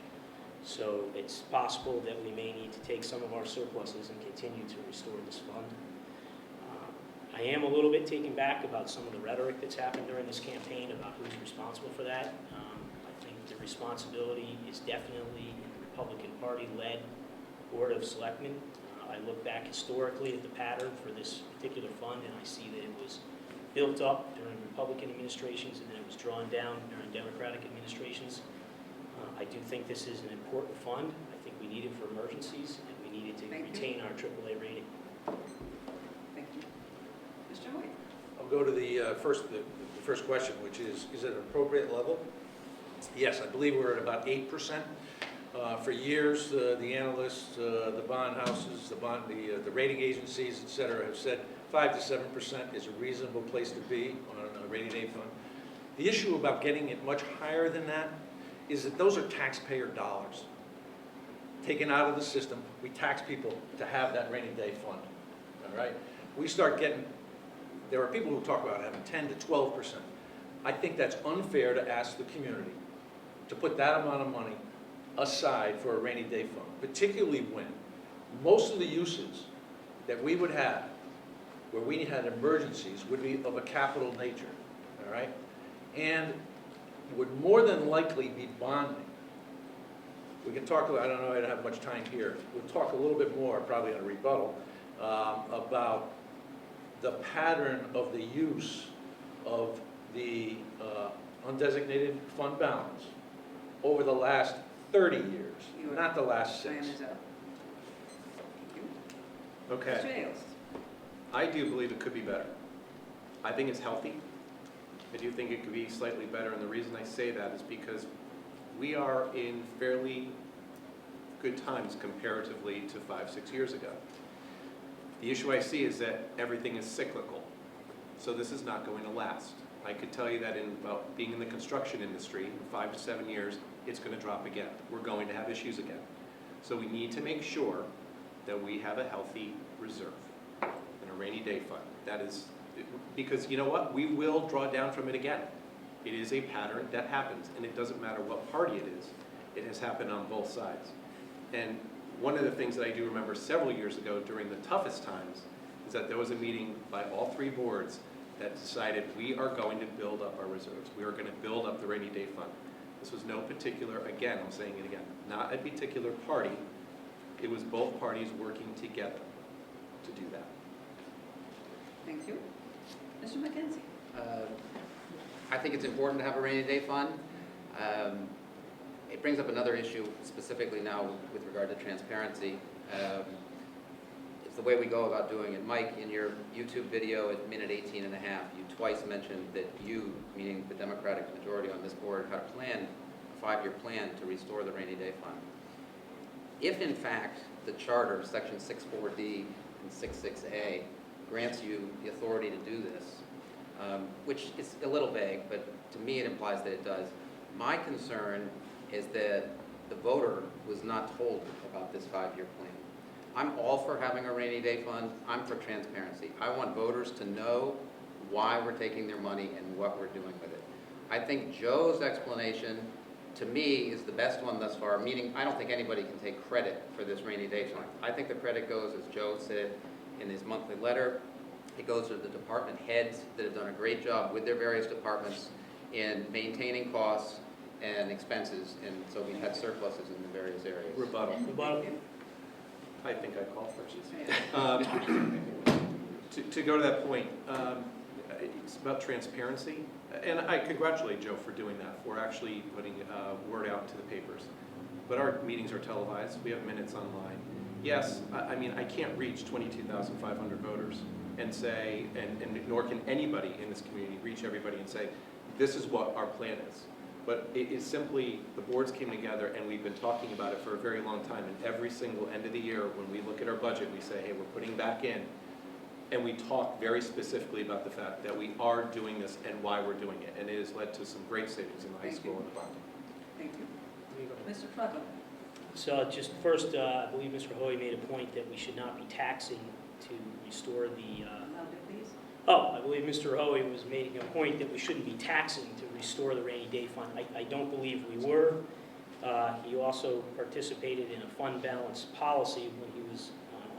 So it's possible that we may need to take some of our surpluses and continue to restore this fund. I am a little bit taken back about some of the rhetoric that's happened during this campaign about who's responsible for that. I think the responsibility is definitely in the Republican Party-led Board of Selectmen. I look back historically at the pattern for this particular fund, and I see that it was built up during Republican administrations and then it was drawn down during Democratic administrations. I do think this is an important fund. I think we need it for emergencies, and we need it to retain our AAA rating. Thank you. Mr. Hoyt? I'll go to the first question, which is it an appropriate level? Yes, I believe we're at about 8%. For years, the analysts, the bond houses, the rating agencies, et cetera, have said 5 to 7% is a reasonable place to be on a rainy day fund. The issue about getting it much higher than that is that those are taxpayer dollars taken out of the system. We tax people to have that rainy day fund, all right? We start getting, there are people who talk about having 10 to 12%. I think that's unfair to ask the community to put that amount of money aside for a rainy day fund, particularly when most of the uses that we would have where we had emergencies would be of a capital nature, all right? And would more than likely be bonding. We can talk, I don't know, I don't have much time here. We'll talk a little bit more, probably in a rebuttal, about the pattern of the use of the undesignated fund balance over the last 30 years, not the last 6. Time is up. Thank you. Okay. Mr. Ailes? I do believe it could be better. I think it's healthy. I do think it could be slightly better, and the reason I say that is because we are in fairly good times comparatively to 5-6 years ago. The issue I see is that everything is cyclical, so this is not going to last. I could tell you that in about being in the construction industry, in 5 to 7 years, it's going to drop again. We're going to have issues again. So we need to make sure that we have a healthy reserve and a rainy day fund. That is, because you know what? We will draw down from it again. It is a pattern that happens, and it doesn't matter what party it is. It has happened on both sides. And one of the things that I do remember several years ago during the toughest times is that there was a meeting by all 3 boards that decided we are going to build up our reserves. We are going to build up the rainy day fund. This was no particular, again, I'm saying it again, not a particular party. It was both parties working together to do that. Thank you. Mr. McKenzie? I think it's important to have a rainy day fund. It brings up another issue specifically now with regard to transparency. It's the way we go about doing it. Mike, in your YouTube video at minute 18 and a half, you twice mentioned that you, meaning the Democratic majority on this board, had a plan, a 5-year plan to restore the rainy day fund. If in fact the charter, section 6.4D and 6.6A, grants you the authority to do this, which is a little vague, but to me it implies that it does. My concern is that the voter was not told about this 5-year plan. I'm all for having a rainy day fund. I'm for transparency. I want voters to know why we're taking their money and what we're doing with it. I think Joe's explanation, to me, is the best one thus far, meaning I don't think anybody can take credit for this rainy day fund. I think the credit goes, as Joe said in his monthly letter, it goes to the department heads that have done a great job with their various departments in maintaining costs and expenses, and so we've had surpluses in the various areas. Rebuttal. Rebuttal. I think I called first. To go to that point, It's about transparency, and I congratulate Joe for doing that, for actually putting word out to the papers. But our meetings are televised, we have minutes online. Yes, I mean, I can't reach 22,500 voters and say, and nor can anybody in this community reach everybody and say, this is what our plan is. But it is simply, the boards came together and we've been talking about it for a very long time, and every single end of the year, when we look at our budget, we say, hey, we're putting back in, and we talk very specifically about the fact that we are doing this and why we're doing it, and it has led to some great savings in the high Thank school you. and the bonding. Thank you. Mr. Trotter? So just first, I believe Mr. Hoy made a point that we should not be taxing to restore the, Louder, please. I believe Mr. Hoy was making a point that we shouldn't be taxing to restore the rainy day fund. I don't believe we were. He also participated in a fund balance policy when he was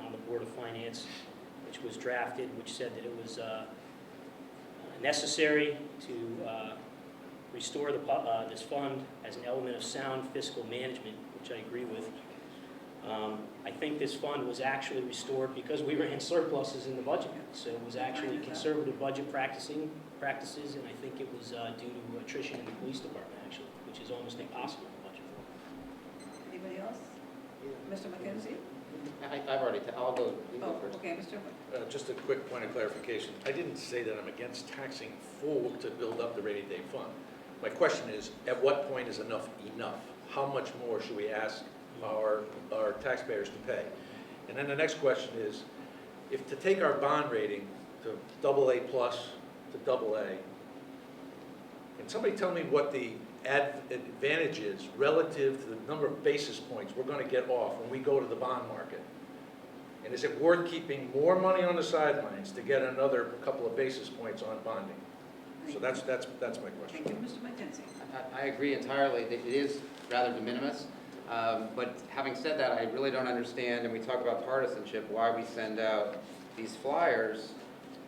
on the Board of Finance, which was drafted, which said that it was necessary to restore this fund as an element of sound fiscal management, which I agree with. I think this fund was actually restored because we ran surpluses in the budget. So it was actually conservative budget practices, and I think it was due to attrition in the police department, actually, which is almost impossible to budget for. Anybody else? Mr. McKenzie? I've already, I'll go, you go Oh, first. okay, Mr. Hoy. Just a quick point of clarification. I didn't say that I'm against taxing full to build up the rainy day fund. My question is, at what point is enough enough? How much more should we ask our taxpayers to pay? And then the next question is, if to take our bond rating to AA+ to AA, can somebody tell me what the advantage is relative to the number of basis points we're going to get off when we go to the bond market? And is it worth keeping more money on the sidelines to get another couple of basis points on bonding? So that's my question. Thank you, Mr. McKenzie. I agree entirely that it is rather de minimis. But having said that, I really don't understand, and we talk about partisanship, why we send out these flyers.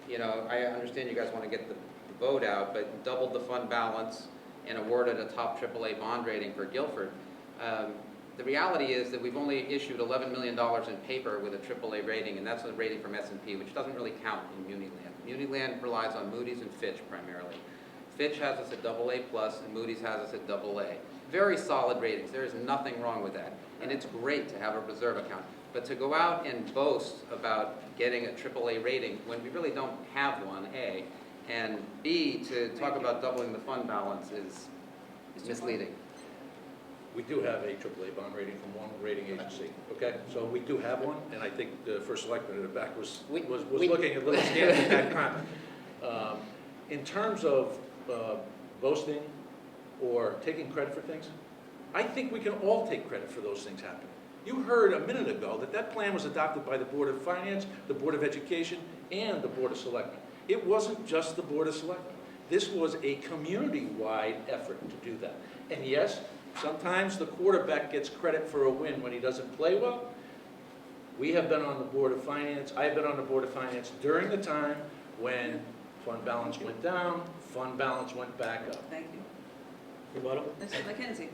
You know, I understand you guys want to get the vote out, but doubled the fund balance and awarded a top AAA bond rating for Guilford. The reality is that we've only issued $11 million in paper with a AAA rating, and that's a rating from S&P, which doesn't really count in Muniland. Muniland relies on Moody's and Fitch primarily. Fitch has us at AA+, and Moody's has us at AA. Very solid ratings. There is nothing wrong with that. And it's great to have a reserve account. But to go out and boast about getting a AAA rating when we really don't have one, A, and B, to talk about doubling the fund balance is misleading. We do have a AAA bond rating from one rating agency, okay? So we do have one, and I think the first selectman in the back was looking a little scared at that comment. In terms of boasting or taking credit for things, I think we can all take credit for those things happening. You heard a minute ago that that plan was adopted by the Board of Finance, the Board of Education, and the Board of Selectmen. It wasn't just the Board of Selectmen. This was a community-wide effort to do that. And yes, sometimes the quarterback gets credit for a win when he doesn't play well. We have been on the Board of Finance, I have been on the Board of Finance during the time when fund balance went down, fund balance went back up. Thank you. Rebuttal? Mr. McKenzie?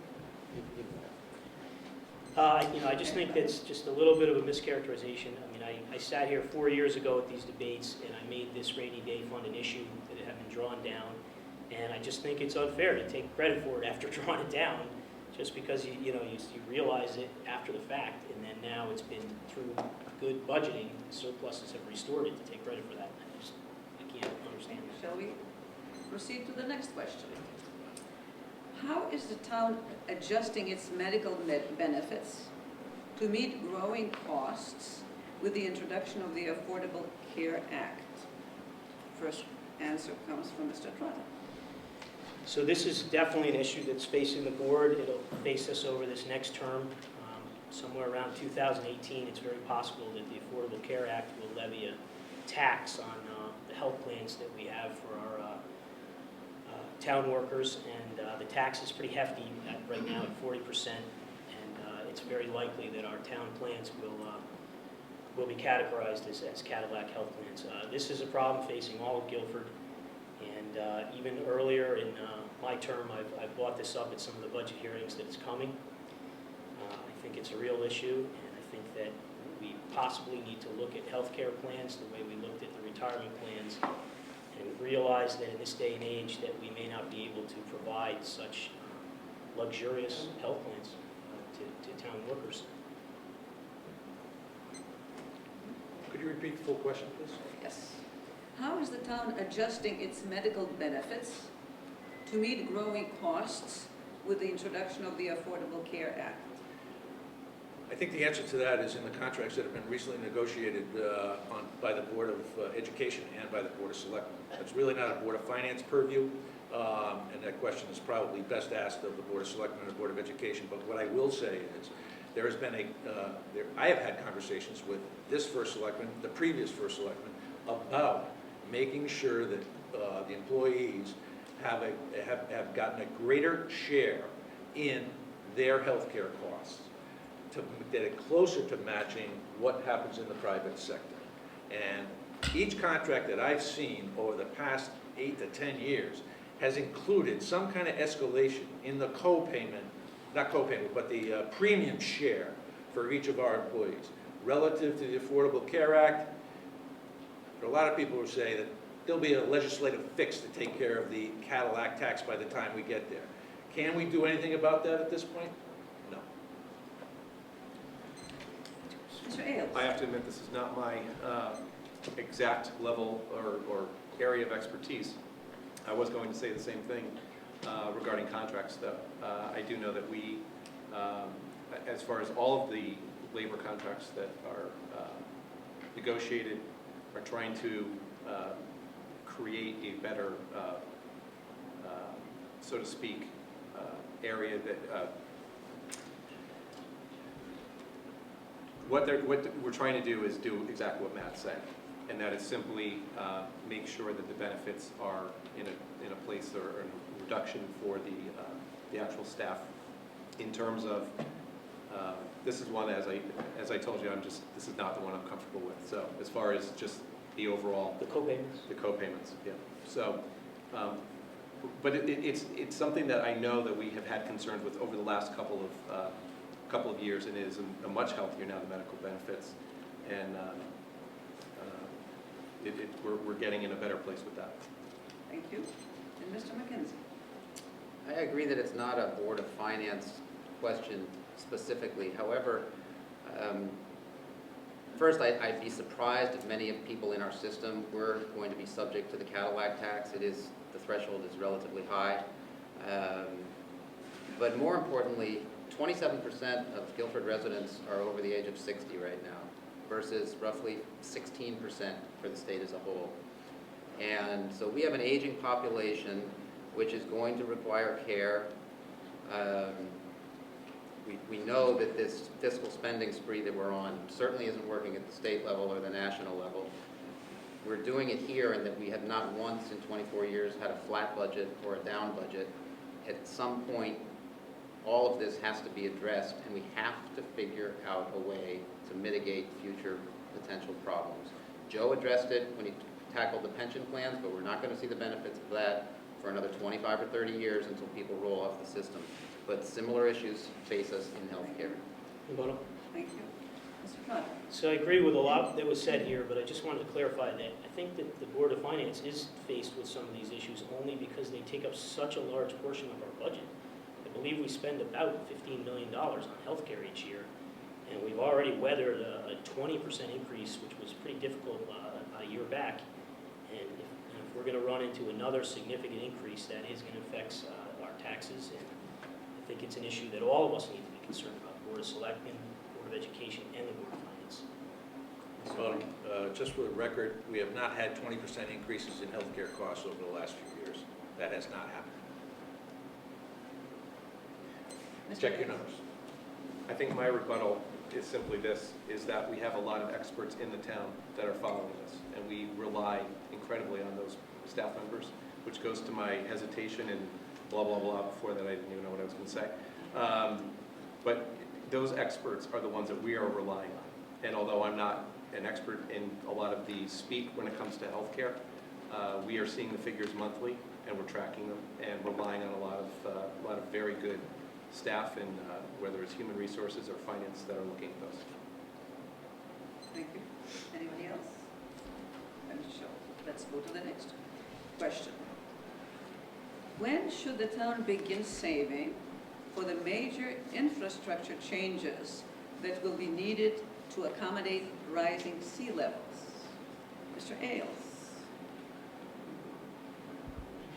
I just think that's just a little bit of a mischaracterization. I mean, I sat here 4 years ago at these debates, and I made this rainy day fund an issue that had been drawn down, and I just think it's unfair to take credit for it after drawing it down, just because you realize it after the fact, and then now it's been through good budgeting, surpluses have restored it to take credit for that. I can't understand that. Shall we proceed to the next question? How is the town adjusting its medical benefits to meet growing costs with the introduction of the Affordable Care Act? First answer comes from Mr. Trotter. So this is definitely an issue that's facing the board. It'll face us over this next term. Somewhere around 2018, it's very possible that the Affordable Care Act will levy a tax on the health plans that we have for our town workers, and the tax is pretty hefty right now at 40%, and it's very likely that our town plans will be categorized as Cadillac health plans. This is a problem facing all of Guilford, and even earlier in my term, I've brought this up at some of the budget hearings that it's coming. I think it's a real issue, and I think that we possibly need to look at health care plans the way we looked at the retirement plans, And realize that in this day and age that we may not be able to provide such luxurious health plans to town workers. Could you repeat the full question, please? Yes. How is the town adjusting its medical benefits to meet growing costs with the introduction of the Affordable Care Act? I think the answer to that is in the contracts that have been recently negotiated by the Board of Education and by the Board of Selectmen. It's really not a Board of Finance purview, and that question is probably best asked of the Board of Selectmen and the Board of Education. But what I will say is, there has been I have had conversations with this first selectman, the previous first selectman, about making sure that the employees have gotten a greater share in their healthcare costs, to get it closer to matching what happens in the private sector. And each contract that I've seen over the past 8 to 10 years has included some kind of escalation in the co-payment, not co-payment, but the premium share for each of our employees. Relative to the Affordable Care Act, there are a lot of people who say that there'll be a legislative fix to take care of the Cadillac tax by the time we get there. Can we do anything about that at this point? No. Mr. Ailes? I have to admit, this is not my exact level or area of expertise. I was going to say the same thing regarding contracts, though. I do know that we, as far as all of the labor contracts that are negotiated, are trying to create a better, so to speak, area that what we're trying to do is do exactly what Matt said, and that is simply make sure that the benefits are in a place or a reduction for the actual staff. In terms of this is one, as I told you, this is not the one I'm comfortable with. So as far as just the overall The co-payments? the co-payments, yeah. So, but it's something that I know that we have had concerns with over the last couple of years, and it is a much healthier now, the medical benefits, and we're getting in a better place with that. Thank you. And Mr. McKenzie? I agree that it's not a Board of Finance question specifically. However, first, I'd be surprised if many of people in our system were going to be subject to the Cadillac tax. The threshold is relatively high. But more importantly, 27% of Guilford residents are over the age of 60 right now, versus roughly 16% for the state as a whole. And so we have an aging population which is going to require care. We know that this fiscal spending spree that we're on certainly isn't working at the state level or the national level. We're doing it here, and that we have not once in 24 years had a flat budget or a down budget. At some point, all of this has to be addressed, and we have to figure out a way to mitigate future potential problems. Joe addressed it when he tackled the pension plans, but we're not going to see the benefits of that for another 25 or 30 years until people roll off the system. But similar issues face us in healthcare. Bono? Thank you. Mr. Flood? So I agree with a lot that was said here, but I just wanted to clarify that I think that the Board of Finance is faced with some of these issues only because they take up such a large portion of our budget. I believe we spend about $15 million on healthcare each year, and we've already weathered a 20% increase, which was pretty difficult a year back. And if we're going to run into another significant increase, that is going to affect our taxes. And I think it's an issue that all of us need to be concerned about, Board of Selectmen, Board of Education, and the Board of Finance. Just for the record, we have not had 20% increases in healthcare costs over the last few years. That has not happened. Mr. Check your Ailes? numbers. I think my rebuttal is simply this, is that we have a lot of experts in the town that are following this, and we rely incredibly on those staff members, which goes to my hesitation and blah, blah, blah, before that I didn't even know what I was going to say. But those experts are the ones that we are relying on. And although I'm not an expert in a lot of the speak when it comes to healthcare, we are seeing the figures monthly, and we're tracking them and relying on a lot of very good staff, and whether it's human resources or finance, that are looking at those. Thank you. Anybody else? Mr. Shaw. Let's go to the next. Question. When should the town begin saving for the major infrastructure changes that will be needed to accommodate rising sea levels? Mr. Ailes?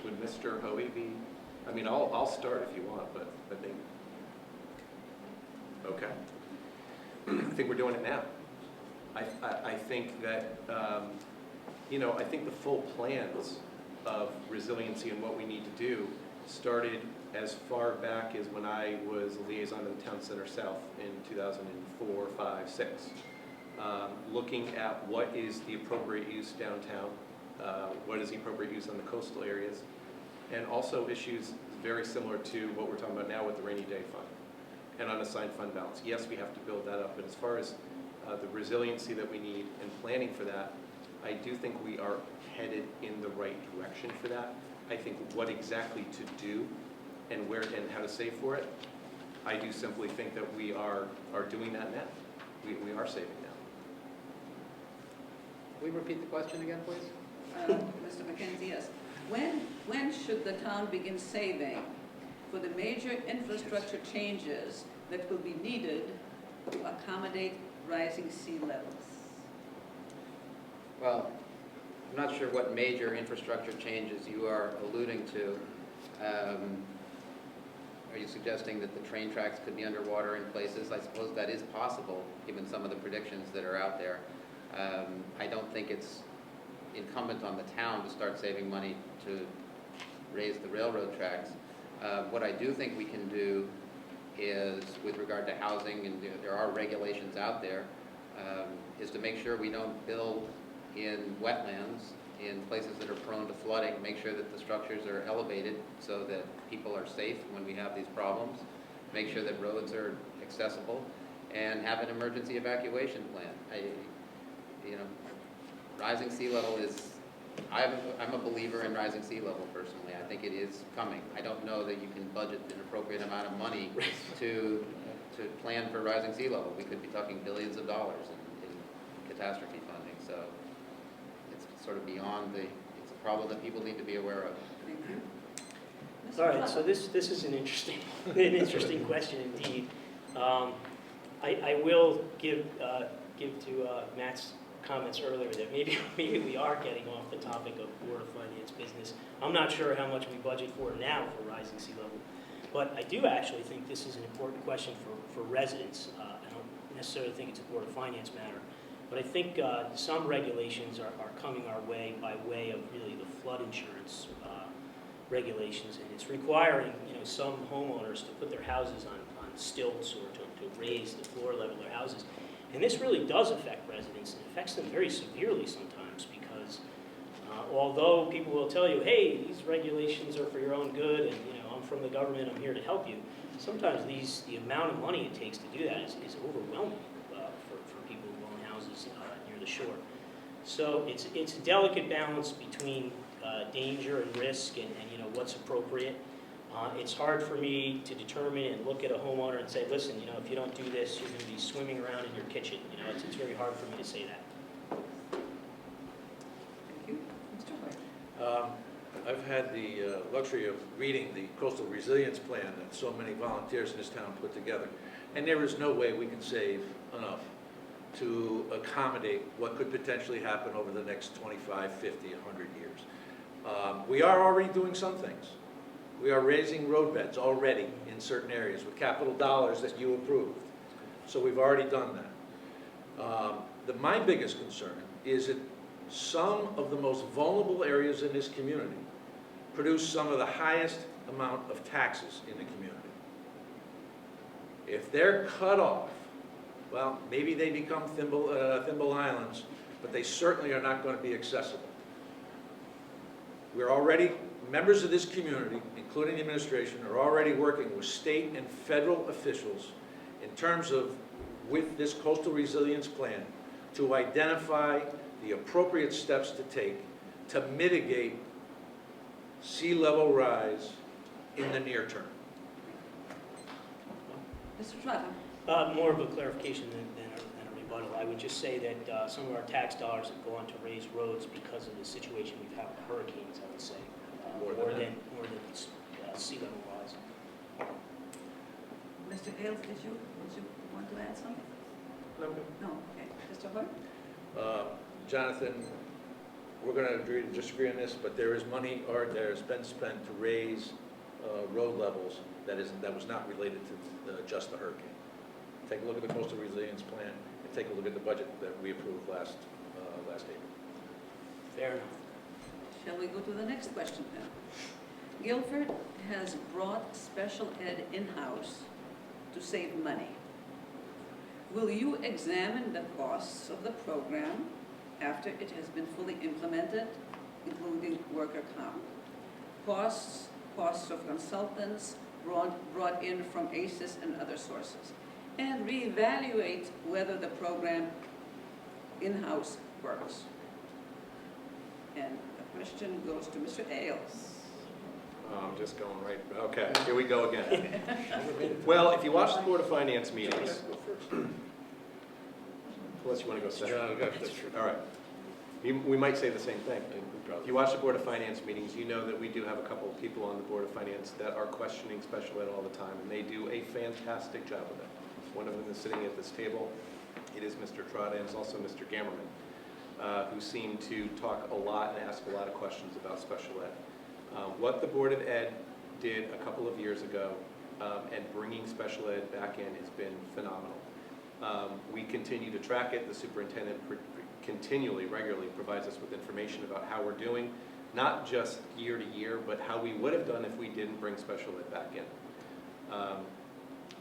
Would Mr. Hoey be, I mean, I'll start if you want, but I think, okay. I think we're doing it now. I think that, I think the full plans of resiliency and what we need to do started as far back as when I was a liaison to the Town Center South in 2004, 5, 6. Looking at what is the appropriate use downtown, what is the appropriate use on the coastal areas, and also issues very similar to what we're talking about now with the rainy day fund and unassigned fund balance. Yes, we have to build that up, but as far as the resiliency that we need and planning for that, I do think we are headed in the right direction for that. I think what exactly to do and where and how to save for it, I do simply think that we are doing that now. We are saving now. Can we repeat the question again, please? Mr. McKenzie, yes. When should the town begin saving for the major infrastructure changes that will be needed to accommodate rising sea levels? Well, I'm not sure what major infrastructure changes you are alluding to. Are you suggesting that the train tracks could be underwater in places? I suppose that is possible, given some of the predictions that are out there. I don't think it's incumbent on the town to start saving money to raise the railroad tracks. What I do think we can do is, with regard to housing, and there are regulations out there, is to make sure we don't build in wetlands, in places that are prone to flooding, make sure that the structures are elevated so that people are safe when we have these problems, make sure that roads are accessible, and have an emergency evacuation plan. Rising sea level is, I'm a believer in rising sea level personally. I think it is coming. I don't know that you can budget an appropriate amount of money to plan for rising sea level. We could be talking billions of dollars in catastrophe funding. So it's sort of beyond it's a problem that people need to be aware of. Thank you. Mr. All right, so Trevor? this is an interesting question indeed. I will give to Matt's comments earlier that maybe we are getting off the topic of Board of Finance business. I'm not sure how much we budget for now for rising sea level, but I do actually think this is an important question for residents. I don't necessarily think it's a Board of Finance matter, but I think some regulations are coming our way by way of really the flood insurance regulations, and it's requiring some homeowners to put their houses on stilts or to raise the floor level of their houses. And this really does affect residents. It affects them very severely sometimes because although people will tell you, hey, these regulations are for your own good and I'm from the government, I'm here to help you, sometimes the amount of money it takes to do that is overwhelming for people who own houses near the shore. So it's a delicate balance between danger and risk and what's appropriate. It's hard for me to determine and look at a homeowner and say, listen, if you don't do this, you're going to be swimming around in your kitchen. It's very hard for me to say that. Thank you. Mr. Hoy? I've had the luxury of reading the Coastal Resilience Plan that so many volunteers in this town put together. And there is no way we can save enough to accommodate what could potentially happen over the next 25, 50, 100 years. We are already doing some things. We are raising road beds already in certain areas with capital dollars that you approved. So we've already done that. My biggest concern is that some of the most vulnerable areas in this community produce some of the highest amount of taxes in the community. If they're cut off, well, maybe they become thimble islands, but they certainly are not going to be accessible. We're already, members of this community, including the administration, are already working with state and federal officials in terms of, with this Coastal Resilience Plan, to identify the appropriate steps to take to mitigate sea level rise in the near term. Mr. Trotter? More of a clarification than a rebuttal. I would just say that some of our tax dollars have gone to raise roads because of the situation we've had with hurricanes, I would say. More than Sea level rise. Mr. Ailes, did you want to add something? No, No, okay. Mr. Hood? Jonathan, we're going to agree to disagree on this, but there is money or there's been spent to raise road levels that was not related to just the hurricane. Take a look at the coastal resilience plan and take a look at the budget that we approved last April. Fair enough. Shall we go to the next question then? Guilford has brought special ed in-house to save money. Will you examine the costs of the program after it has been fully implemented, including worker comp? Costs of consultants brought in from ACES and other sources, and reevaluate whether the program in-house works? And the question goes to Mr. Ailes. I'm just going right, okay, here we go again. Well, if you watch the Board of Finance meetings, unless you want to go second. All right. We might say the same thing. If you watch the Board of Finance meetings, you know that we do have a couple of people on the Board of Finance that are questioning special ed all the time, and they do a fantastic job of it. One of them is sitting at this table. It is Mr. Trotta, and it's also Mr. Gammerman, who seem to talk a lot and ask a lot of questions about special ed. What the Board of Ed did a couple of years ago and bringing special ed back in has been phenomenal. We continue to track it. The superintendent continually, regularly provides us with information about how we're doing, not just year to year, but how we would have done if we didn't bring special ed back in.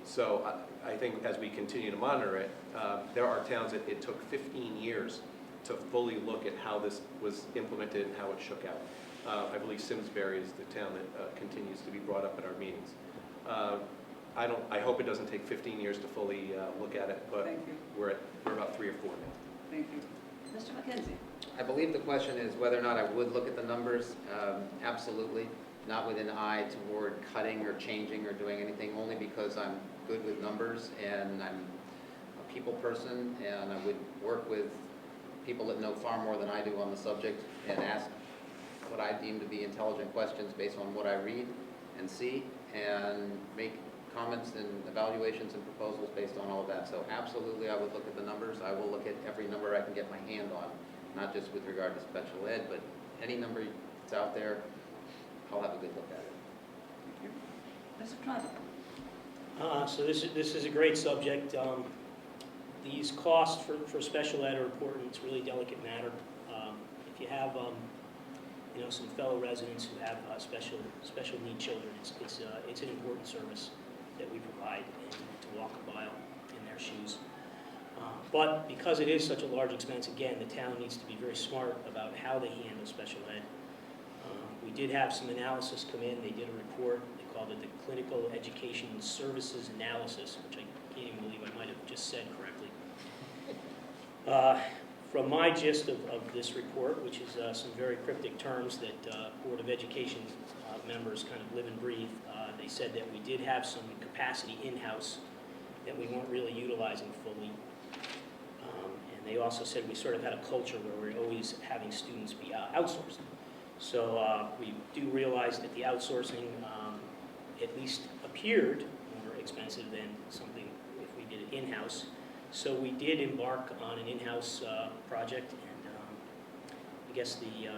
So I think as we continue to monitor it, there are towns that it took 15 years to fully look at how this was implemented and how it shook out. I believe Simsbury is the town that continues to be brought up at our meetings. I hope it doesn't take 15 years to fully look at it, but Thank you. we're about 3 or 4 now. Thank you. Mr. McKenzie? I believe the question is whether or not I would look at the numbers. Absolutely, not with an eye toward cutting or changing or doing anything, only because I'm good with numbers and I'm a people person, and I would work with people that know far more than I do on the subject and ask what I deem to be intelligent questions based on what I read and see, and make comments and evaluations and proposals based on all of that. So absolutely, I would look at the numbers. I will look at every number I can get my hand on, not just with regard to special ed, but any number that's out there, I'll have a good look at it. Mr. Trotta? So this is a great subject. These costs for special ed are important. It's a really delicate matter. If you have some fellow residents who have special need children, it's an important service that we provide, and to walk a mile in their shoes. But because it is such a large expense, again, the town needs to be very smart about how they handle special ed. We did have some analysis come in. They did a report. They called it the Clinical Education Services Analysis, which I can't even believe I might have just said correctly. From my gist of this report, which is some very cryptic terms that Board of Education members kind of live and breathe, they said that we did have some capacity in-house that we weren't really utilizing fully. And they also said we sort of had a culture where we're always having students be outsourced. So we do realize that the outsourcing at least appeared more expensive than something if we did it in-house. So we did embark on an in-house project, and I guess the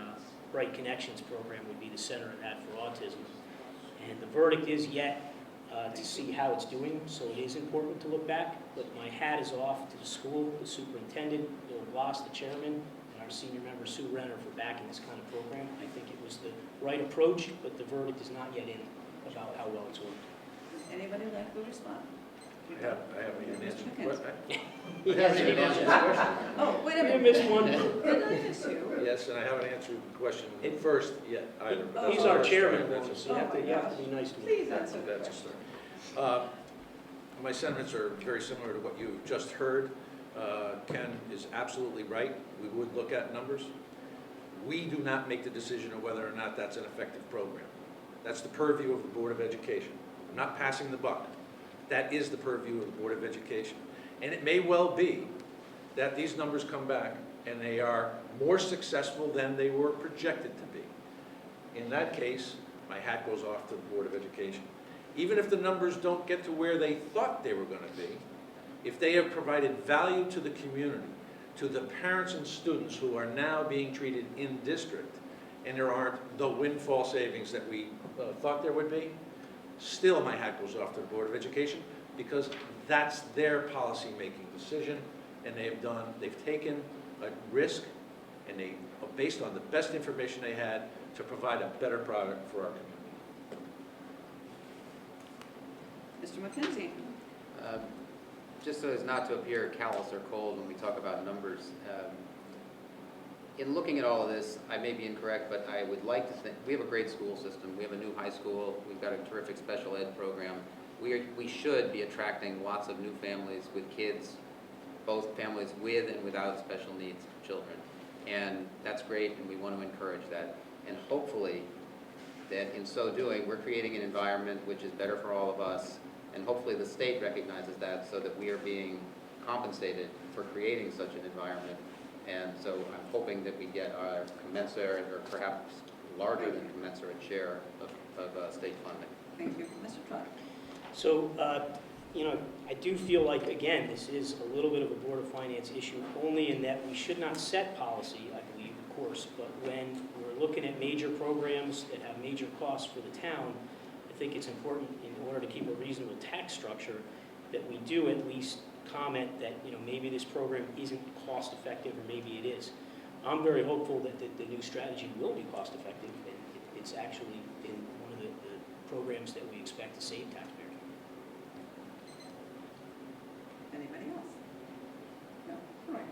Bright Connections program would be the center of that for autism. And the verdict is yet to see how it's doing, so it is important to look back. But my hat is off to the school, the superintendent, Bill Bloss, the chairman, and our senior member Sue Renner for backing this kind of program. I think it was the right approach, but the verdict is not yet in about how well it's worked. Does anybody like to respond? I haven't even answered the Mr. question. He I haven't even answered the question. Oh, wait a You minute. missed one. Did I miss you? Yes, and I haven't answered the question first yet either. but that's He's the our first chairman, time. That's so you have to be nice to him. Please answer the That's a question. start. My sentiments are very similar to what you just heard. Ken is absolutely right. We would look at numbers. We do not make the decision of whether or not that's an effective program. That's the purview of the Board of Education. I'm not passing the buck. That is the purview of the Board of Education. And it may well be that these numbers come back and they are more successful than they were projected to be. In that case, my hat goes off to the Board of Education. Even if the numbers don't get to where they thought they were going to be, if they have provided value to the community, to the parents and students who are now being treated in district, and there aren't the windfall savings that we thought there would be, still my hat goes off to the Board of Education, because that's their policy-making decision, and they've taken a risk, and they, based on the best information they had, to provide a better product for our community. Mr. McKenzie? Just so as not to appear callous or cold when we talk about numbers, in looking at all of this, I may be incorrect, but I would like to think, we have a great school system. We have a new high school. We've got a terrific special ed program. We should be attracting lots of new families with kids, both families with and without special needs children. And that's great, and we want to encourage that. And hopefully, that in so doing, we're creating an environment which is better for all of us, and hopefully the state recognizes that so that we are being compensated for creating such an environment. And so I'm hoping that we get our commensurate, or perhaps larger than commensurate share of state funding. Thank you. Mr. Trotter? So, you know, I do feel like, again, this is a little bit of a Board of Finance issue, only in that we should not set policy, I believe, of course, but when we're looking at major programs that have major costs for the town, I think it's important, in order to keep a reasonable tax structure, that we do at least comment that, you know, maybe this program isn't cost effective, or maybe it is. I'm very hopeful that the new strategy will be cost effective, and it's actually in one of the programs that we expect to save taxpayers. Anybody else? No? All right.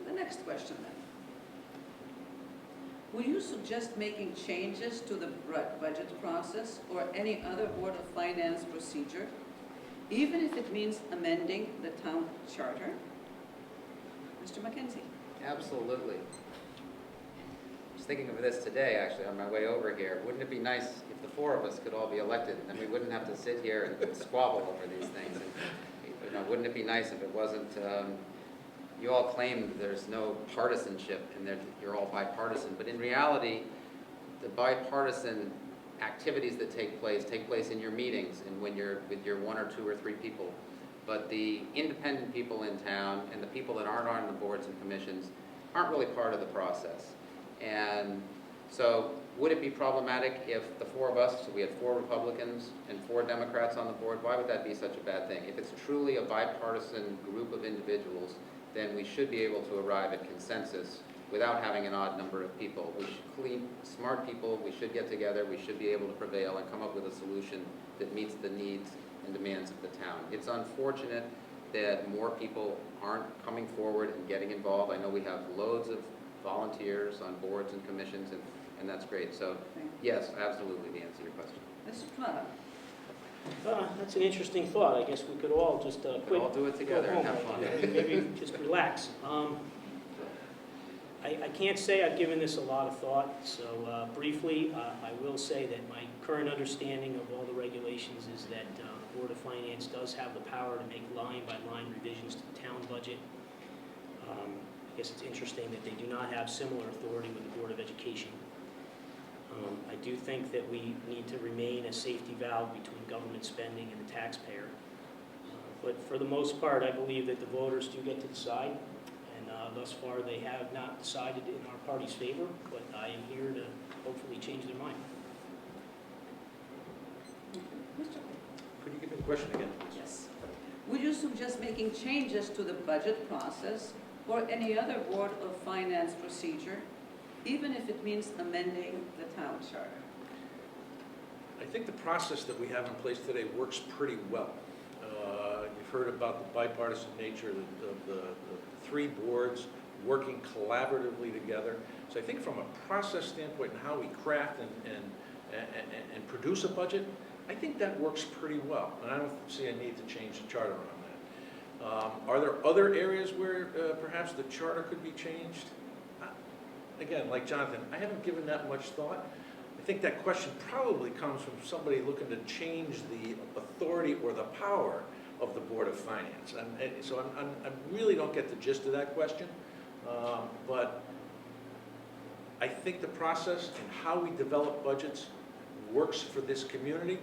The next question then. Will you suggest making changes to the budget process or any other Board of Finance procedure, even if it means amending the town charter? Mr. McKenzie? Absolutely. I was thinking of this today, actually, on my way over here. Wouldn't it be nice if the four of us could all be elected, and we wouldn't have to sit here and squabble over these things? And, you know, wouldn't it be nice if it wasn't, you all claim there's no partisanship and that you're all bipartisan, but in reality, the bipartisan activities that take place in your meetings and when you're with your 1 or 2 or 3 people. But the independent people in town and the people that aren't on the boards and commissions aren't really part of the process. And so would it be problematic if the 4 of us, so we had 4 Republicans and 4 Democrats on the board, why would that be such a bad thing? If it's truly a bipartisan group of individuals, then we should be able to arrive at consensus without having an odd number of people. We should smart people, we should get together, we should be able to prevail and come up with a solution that meets the needs and demands of the town. It's unfortunate that more people aren't coming forward and getting involved. I know we have loads of volunteers on boards and commissions, and that's great. So, yes, absolutely, the answer to your question. Mr. Trotter? That's an interesting thought. I guess we could all just We quit. could all do it together go and home, have fun. Maybe just relax. I can't say I've given this a lot of thought, so briefly, I will say that my current understanding of all the regulations is that the Board of Finance does have the power to make line-by-line revisions to the town budget. I guess it's interesting that they do not have similar authority with the Board of Education. I do think that we need to remain a safety valve between government spending and the taxpayer. But for the most part, I believe that the voters do get to decide. And thus far, they have not decided in our party's favor, but I am here to hopefully change their mind. Mr. Could you give me the question again? Yes. Would you suggest making changes to the budget process or any other Board of Finance procedure, even if it means amending the town charter? I think the process that we have in place today works pretty well. You've heard about the bipartisan nature of the 3 boards working collaboratively together. So I think from a process standpoint and how we craft and produce a budget, I think that works pretty well. And I don't see a need to change the charter on that. Are there other areas where perhaps the charter could be changed? Again, like Jonathan, I haven't given that much thought. I think that question probably comes from somebody looking to change the authority or the power of the Board of Finance? And so I really don't get the gist of that question, but I think the process and how we develop budgets works for this community,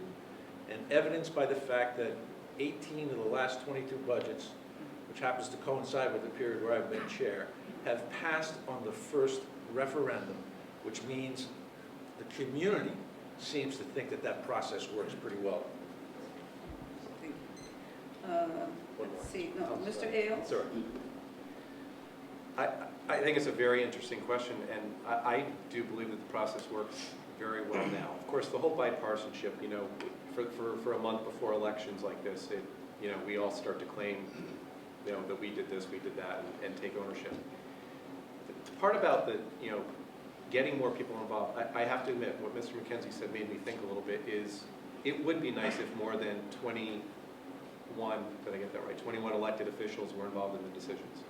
and evidenced by the fact that 18 of the last 22 budgets, which happens to coincide with the period where I've been chair, have passed on the first referendum, which means the community seems to think that that process works pretty well. Let's see, no, Mr. Ailes? Sorry. I think it's a very interesting question, and I do believe that the process works very well now. Of course, the whole bipartisanship, you know, for a month before elections like this, you know, we all start to claim, you know, that we did this, we did that, and take ownership. The part about the, you know, getting more people involved, I have to admit, what Mr. McKenzie said made me think a little bit is, it would be nice if more than 21, did I get that right, 21 elected officials were involved in the decisions.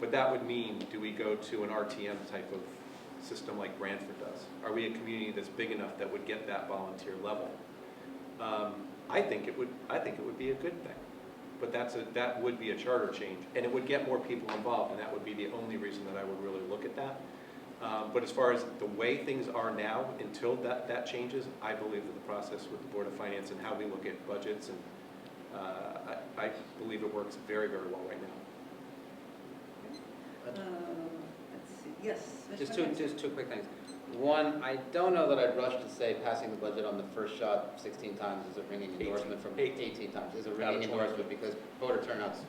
But that would mean, do we go to an RTM type of system like Brantford does? Are we a community that's big enough that would get that volunteer level? I think it would be a good thing. But that would be a charter change, and it would get more people involved, and that would be the only reason that I would really look at that. But as far as the way things are now, until that changes, I believe that the process with the Board of Finance and how we look at budgets, and I believe it works very, very well right now. Let's see, yes. Mr. Just McKenzie? two quick things. One, I don't know that I'd rush to say passing the budget on the first shot 16 times is a ringing endorsement from 18 times is a ringing endorsement, because voter turnout's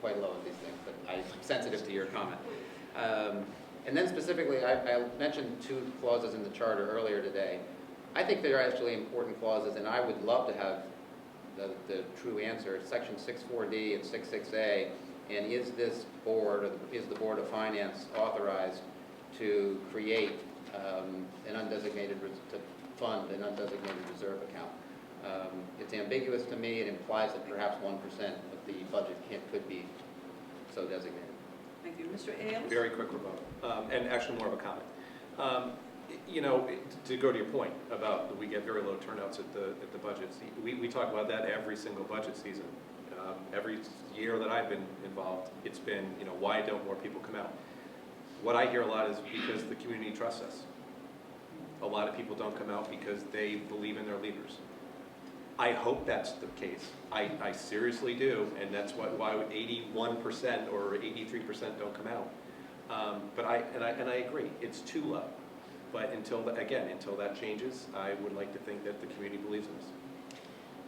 quite low in these things, but I'm sensitive to your comment. And then specifically, I mentioned two clauses in the charter earlier today. I think they're actually important clauses, and I would love to have the true answer. Section 64D and 66A, and is this board, or is the Board of Finance authorized to create an undesignated, to fund an undesignated reserve account? It's ambiguous to me. It implies that perhaps 1% of the budget could be so designated. Thank you. Mr. Ailes? Very quick rebuttal, and actually more of a comment. You know, to go to your point about we get very low turnouts at the budgets, we talk about that every single budget season. Every year that I've been involved, it's been, you know, why don't more people come out? What I hear a lot is because the community trusts us. A lot of people don't come out because they believe in their leaders. I hope that's the case. I seriously do, and that's why 81% or 83% don't come out. But I agree, it's too low. But until that changes, I would like to think that the community believes in us.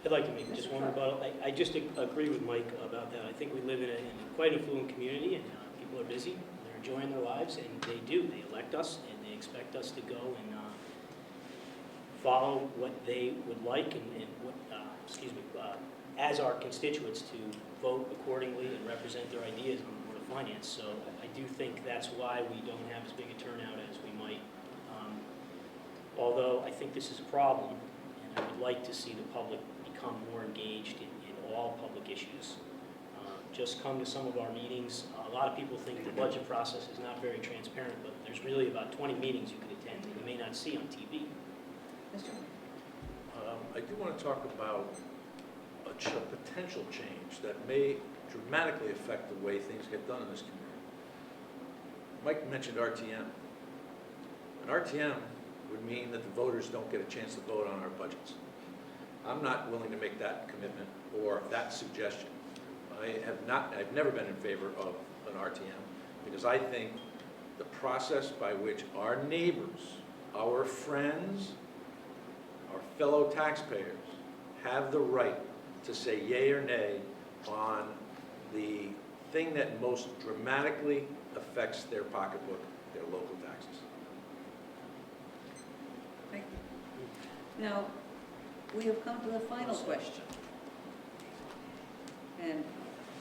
I'd like to make just one rebuttal. I just agree with Mike about that. I think we live in a quite affluent community, and people are busy, they're enjoying their lives, and they do. They elect us, and they expect us to go and follow what they would like, and what, as our constituents, to vote accordingly and represent their ideas on the Board of Finance. So I do think that's why we don't have as big a turnout as we might. Although I think this is a problem, and I would like to see the public become more engaged in all public issues. Just come to some of our meetings. A lot of people think the budget process is not very transparent, but there's really about 20 meetings you can attend that you may not see on TV. Mr. I do want to talk about a potential change that may dramatically affect the way things get done in this community. Mike mentioned RTM. An RTM would mean that the voters don't get a chance to vote on our budgets. I'm not willing to make that commitment or that suggestion. I've never been in favor of an RTM, because I think the process by which our neighbors, our friends, our fellow taxpayers have the right to say yay or nay on the thing that most dramatically affects their pocketbook, their local taxes. Thank you. Now, we have come to the final question. And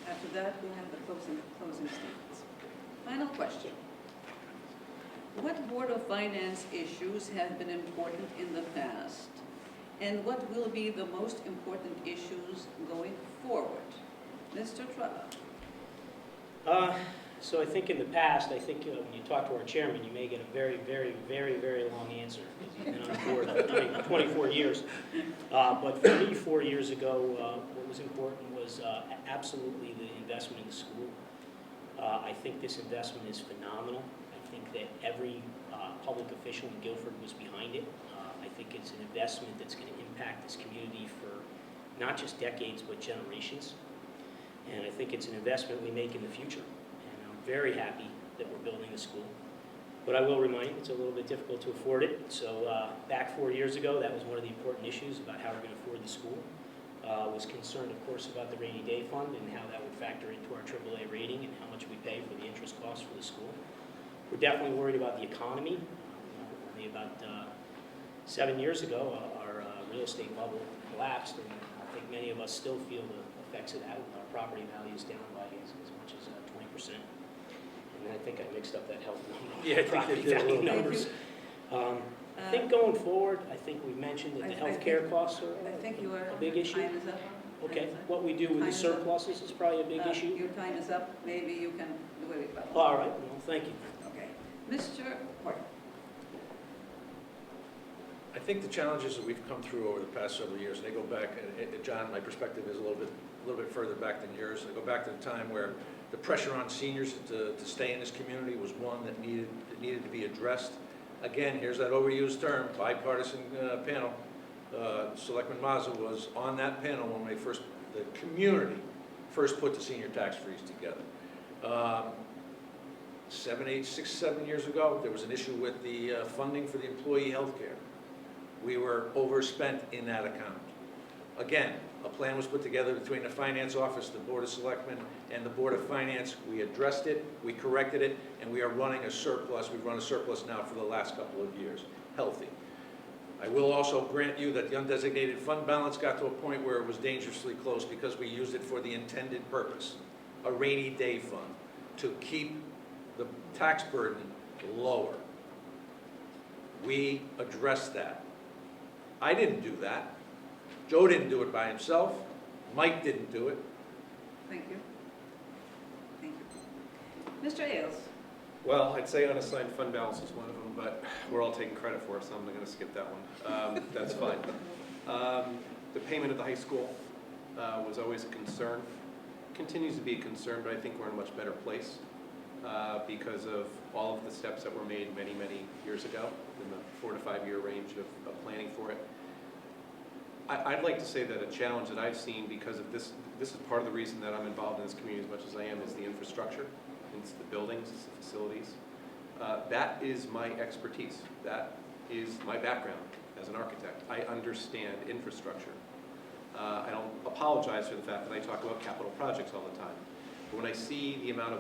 after that, we'll have the closing statements. Final question. What Board of Finance issues have been important in the past? And what will be the most important issues going forward? Mr. Trevor. So I think in the past, I think when you talk to our chairman, you may get a very, very, very, very long answer, because he's been on the board, 24 years. But for me, 4 years ago, what was important was absolutely the investment in the school. I think this investment is phenomenal. I think that every public official in Guilford was behind it. I think it's an investment that's going to impact this community for not just decades, but generations. And I think it's an investment we make in the future. And I'm very happy that we're building the school. But I will remind you, it's a little bit difficult to afford it. So back 4 years ago, that was one of the important issues about how we're going to afford the school. Was concerned, of course, about the rainy day fund and how that would factor into our AAA rating and how much we pay for the interest costs for the school. We're definitely worried about the economy. Only about 7 years ago, our real estate bubble collapsed, and I think many of us still feel the effects of that. Our property value is down by as much as 20%. And I think I mixed up that health number. Yeah, I think Property they did a value little bit. numbers. I think going forward, I think we mentioned that the I healthcare think- costs are I think you are. a big issue. Time is up. Okay, Time is up. what we do with Time the is up. surpluses is probably a big issue. Your time is up. Maybe you can do a rebuttal. All right, well, thank you. Okay. Mr. Horton. I think the challenges that we've come through over the past several years, and they go back, and John, my perspective is a little bit further back than yours. They go back to the time where the pressure on seniors to stay in this community was one that needed to be addressed. Again, here's that overused term, bipartisan panel. Selectman Mazza was on that panel when the community first put the senior tax freeze together. 7 years ago, there was an issue with the funding for the employee health care. We were overspent in that account. Again, a plan was put together between the Finance Office, the Board of Selectmen, and the Board of Finance. We addressed it, we corrected it, and we are running a surplus. We've run a surplus now for the last couple of years, healthy. I will also grant you that the undesignated fund balance got to a point where it was dangerously close because we used it for the intended purpose, a rainy day fund, to keep the tax burden lower. We addressed that. I didn't do that. Joe didn't do it by himself. Mike didn't do it. Thank you. Thank you. Mr. Ailes. Well, I'd say unassigned fund balance is one of them, but we're all taking credit for it, so I'm going to skip that one. That's fine. The payment of the high school was always a concern. Continues to be a concern, but I think we're in a much better place because of all of the steps that were made many, many years ago in the 4 to 5 year range of planning for it. I'd like to say that a challenge that I've seen because of this is part of the reason that I'm involved in this community as much as I am, is the infrastructure. It's the buildings, it's the facilities. That is my expertise. That is my background as an architect. I understand infrastructure. I don't apologize for the fact that I talk about capital projects all the time. But when I see the amount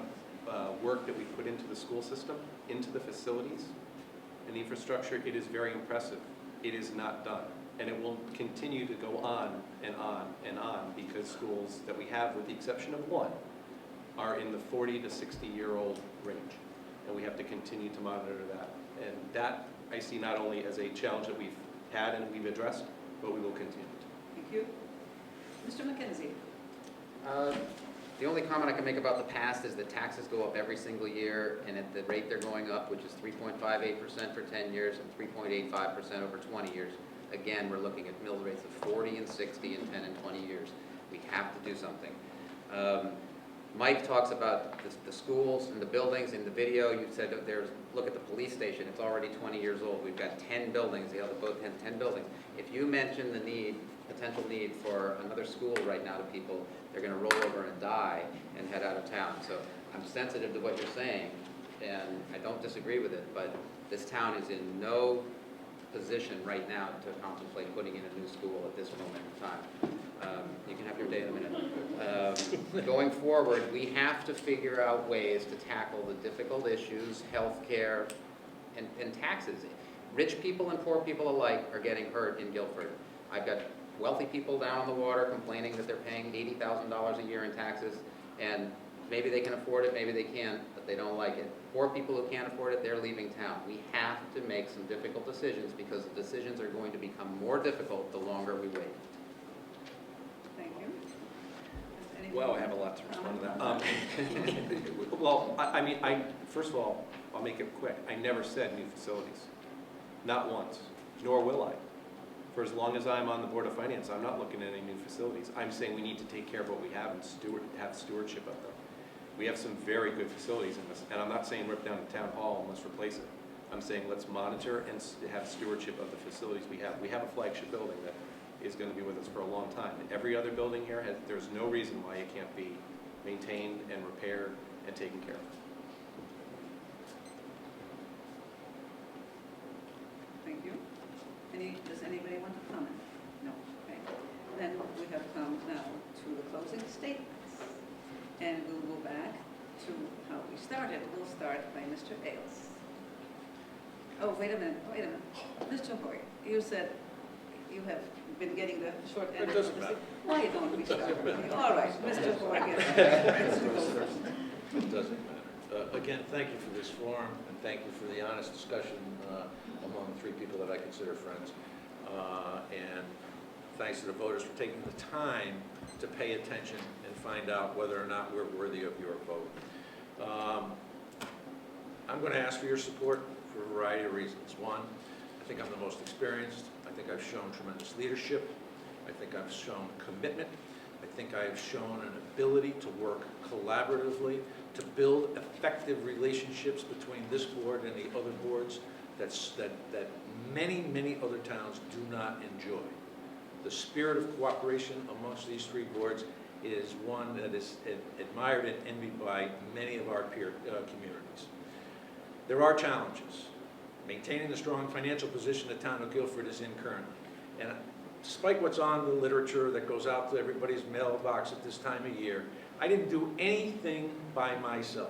of work that we put into the school system, into the facilities and the infrastructure, it is very impressive. It is not done. And it will continue to go on and on and on because schools that we have, with the exception of one, are in the 40 to 60-year-old range. And we have to continue to monitor that. And that I see not only as a challenge that we've had and we've addressed, but we will continue to. Thank you. Mr. McKenzie. The only comment I can make about the past is that taxes go up every single year, and at the rate they're going up, which is 3.58% for 10 years and 3.85% over 20 years, again, we're looking at mill rates of 40 and 60 and 10 and 20 years. We have to do something. Mike talks about the schools and the buildings. In the video, you said that look at the police station. It's already 20 years old. We've got 10 buildings. The other both have 10 buildings. If you mention the potential need for another school right now to people, they're going to roll over and die and head out of town. So I'm sensitive to what you're saying, and I don't disagree with it, but this town is in no position right now to contemplate putting in a new school at this moment in time. You can have your day in a minute. Going forward, we have to figure out ways to tackle the difficult issues, healthcare, and taxes. Rich people and poor people alike are getting hurt in Guilford. I've got wealthy people down on the water complaining that they're paying $80,000 a year in taxes, and maybe they can afford it, maybe they can't, but they don't like it. Poor people who can't afford it, they're leaving town. We have to make some difficult decisions because the decisions are going to become more difficult the longer we wait. Thank you. Does Wow, I have a lot to respond to that. Well, I mean, first of all, I'll make it quick. I never said new facilities. Not once, nor will I. For as long as I'm on the Board of Finance, I'm not looking at any new facilities. I'm saying we need to take care of what we have and have stewardship of them. We have some very good facilities in this, and I'm not saying rip down the town hall and let's replace it. I'm saying let's monitor and have stewardship of the facilities we have. We have a flagship building that is going to be with us for a long time. Every other building here there's no reason why it can't be maintained and repaired and taken care of. Thank you. Does anybody want to comment? No, okay. Then we have come now to the closing statements. And we'll go back to how we started. We'll start by Mr. Ailes. Oh, wait a minute. Mr. Hoy, you said you have been getting the short end. It doesn't matter. Why don't we start? All right, Mr. Hoy, yes. It doesn't matter. Again, thank you for this forum, and thank you for the honest discussion among three people that I consider friends. And thanks to the voters for taking the time to pay attention and find out whether or not we're worthy of your vote. I'm going to ask for your support for a variety of reasons. One, I think I'm the most experienced. I think I've shown tremendous leadership. I think I've shown commitment. I think I've shown an ability to work collaboratively, to build effective relationships between this board and the other boards that many other towns do not enjoy. The spirit of cooperation amongst these three boards is one that is admired and envied by many of our peer communities. There are challenges. Maintaining the strong financial position the town of Guilford is in currently. And despite what's on the literature that goes out to everybody's mailbox at this time of year, I didn't do anything by myself.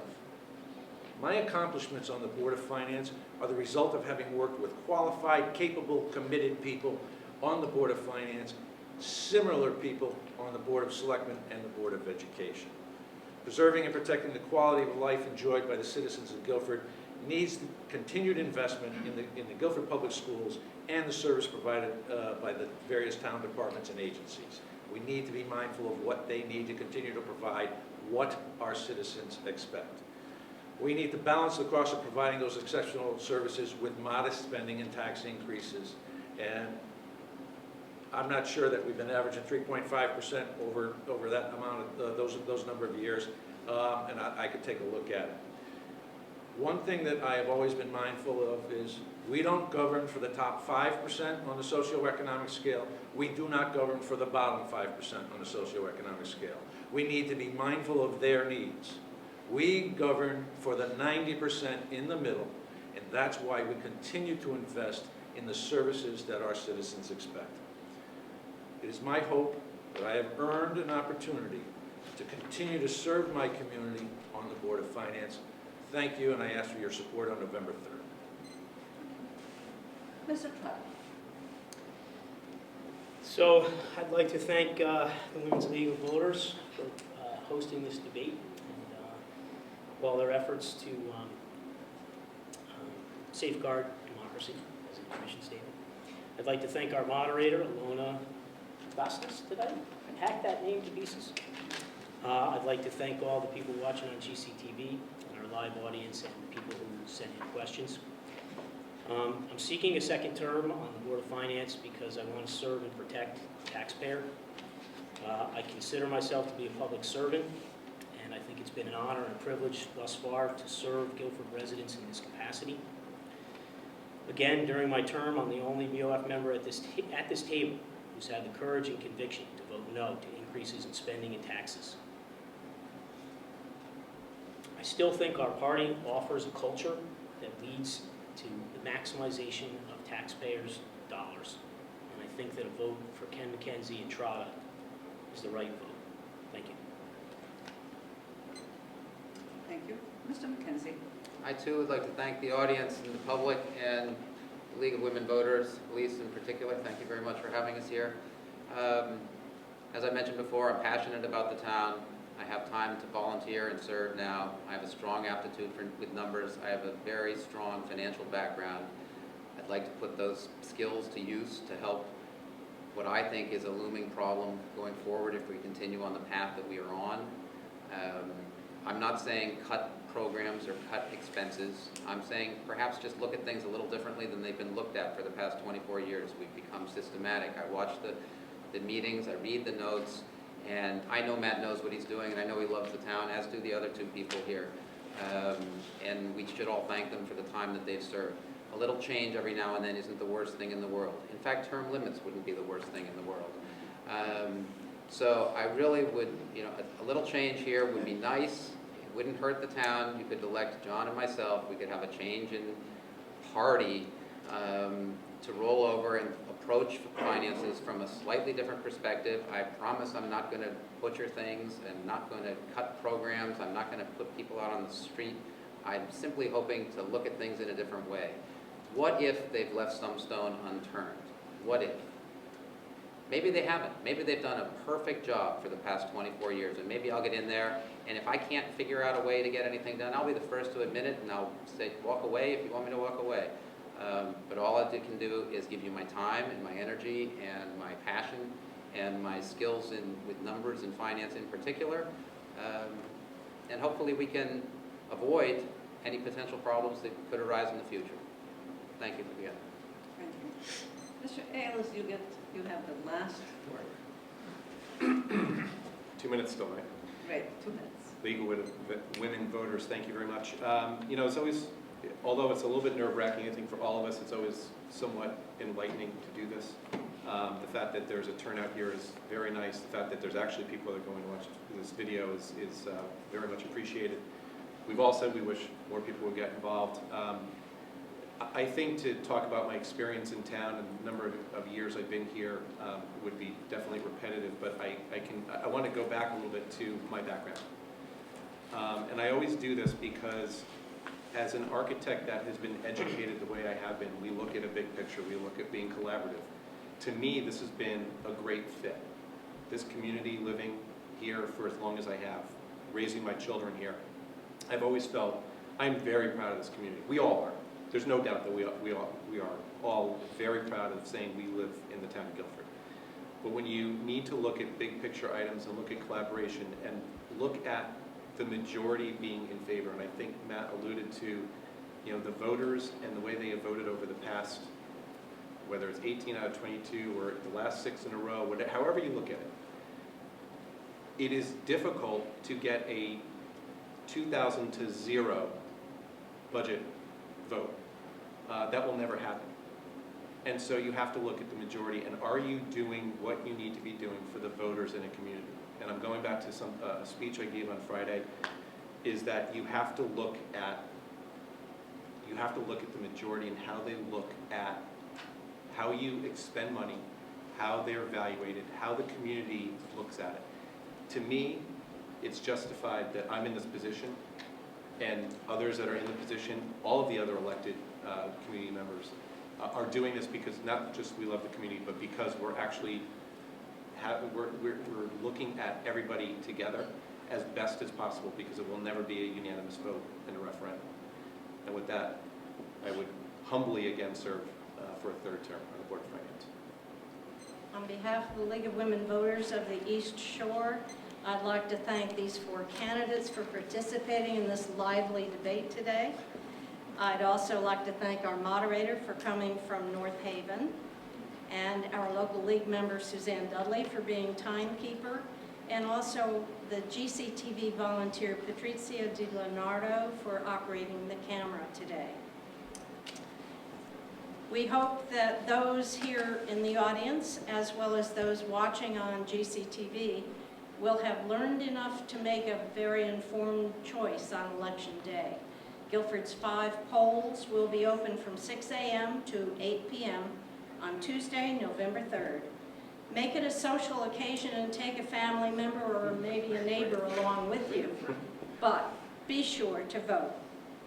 My accomplishments on the Board of Finance are the result of having worked with qualified, capable, committed people on the Board of Finance, similar people on the Board of Selectmen and the Board of Education. Preserving and protecting the quality of life enjoyed by the citizens of Guilford needs continued investment in the Guilford Public Schools and the service provided by the various town departments and agencies. We need to be mindful of what they need to continue to provide what our citizens expect. We need to balance the cost of providing those exceptional services with modest spending and tax increases. And I'm not sure that we've been averaging 3.5% over that amount of those number of years, and I could take a look at it. One thing that I have always been mindful of is we don't govern for the top 5% on the socioeconomic scale. We do not govern for the bottom 5% on the socioeconomic scale. We need to be mindful of their needs. We govern for the 90% in the middle, and that's why we continue to invest in the services that our citizens expect. It is my hope that I have earned an opportunity to continue to serve my community on the Board of Finance. Thank you, and I ask for your support on November 3rd. Mr. Trout. So I'd like to thank the Women's League of Voters for hosting this debate and all their efforts to safeguard democracy, as a mission statement. I'd like to thank our moderator, Alona Bastos. Did I hack that name to pieces? I'd like to thank all the people watching on GCTV and our live audience and the people who sent in questions. I'm seeking a second term on the Board of Finance because I want to serve and protect the taxpayer. I consider myself to be a public servant, and I think it's been an honor and a privilege thus far to serve Guilford residents in this capacity. Again, during my term, I'm the only BOF member at this table who's had the courage and conviction to vote no to increases in spending and taxes. I still think our party offers a culture that leads to the maximization of taxpayers' dollars. And I think that a vote for Ken McKenzie and Trotta is the right vote. Thank you. Thank you. Mr. McKenzie. I too would like to thank the audience and the public and the League of Women Voters, Elise in particular. Thank you very much for having us here. As I mentioned before, I'm passionate about the town. I have time to volunteer and serve now. I have a strong aptitude with numbers. I have a very strong financial background. I'd like to put those skills to use to help what I think is a looming problem going forward if we continue on the path that we are on. I'm not saying cut programs or cut expenses. I'm saying perhaps just look at things a little differently than they've been looked at for the past 24 years. We've become systematic. I watch the meetings, I read the notes, and I know Matt knows what he's doing, and I know he loves the town, as do the other two people here. And we should all thank them for the time that they've served. A little change every now and then isn't the worst thing in the world. In fact, term limits wouldn't be the worst thing in the world. So I really would, a little change here would be nice. It wouldn't hurt the town. You could elect John and myself. We could have a change in party to roll over and approach finances from a slightly different perspective. I promise I'm not going to butcher things and not going to cut programs. I'm not going to put people out on the street. I'm simply hoping to look at things in a different way. What if they've left some stone unturned? What if? Maybe they haven't. Maybe they've done a perfect job for the past 24 years, and maybe I'll get in there, and if I can't figure out a way to get anything done, I'll be the first to admit it, and I'll say, walk away if you want me to walk away. But all I can do is give you my time and my energy and my passion and my skills with numbers and finance in particular, and hopefully we can avoid any potential problems that could arise in the future. Thank you again. Thank you. Mr. Ailes, you have the last word. 2 minutes still, right? Right, 2 minutes. League of Women Voters, thank you very much. It's always, although it's a little bit nerve-wracking, I think for all of us, it's always somewhat enlightening to do this. The fact that there's a turnout here is very nice. The fact that there's actually people that are going to watch this video is very much appreciated. We've all said we wish more people would get involved. I think to talk about my experience in town and the number of years I've been here would be definitely repetitive, but I want to go back a little bit to my background. And I always do this because as an architect that has been educated the way I have been, we look at a big picture, we look at being collaborative. To me, this has been a great fit. This community, living here for as long as I have, raising my children here, I've always felt I'm very proud of this community. We all are. There's no doubt that we are all very proud of saying we live in the town of Guilford. But when you need to look at big picture items and look at collaboration and look at the majority being in favor, and I think Matt alluded to, the voters and the way they have voted over the past, whether it's 18 out of 22 or the last 6 in a row, whatever, however you look at it, it is difficult to get a 2,000 to 0 budget vote. That will never happen. And so you have to look at the majority, and are you doing what you need to be doing for the voters in a community? And I'm going back to a speech I gave on Friday, is that you have to look at the majority and how they look at how you expend money, how they're evaluated, how the community looks at it. To me, it's justified that I'm in this position and others that are in the position, all of the other elected community members are doing this because not just we love the community, but because we're actually we're looking at everybody together as best as possible, because it will never be a unanimous vote in a referendum. And with that, I would humbly again serve for a 3rd term on the Board of Finance. On behalf of the League of Women Voters of the East Shore, I'd like to thank these 4 candidates for participating in this lively debate today. I'd also like to thank our moderator for coming from North Haven, and our local league member Suzanne Dudley for being timekeeper, and also the GCTV volunteer Patrizia Di Leonardo for operating the camera today. We hope that those here in the audience, as well as those watching on GCTV, will have learned enough to make a very informed choice on Election Day. Guilford's 5 polls will be open from 6 a.m. to 8 p.m. on Tuesday, November 3rd. Make it a social occasion and take a family member or maybe a neighbor along with you, but be sure to vote.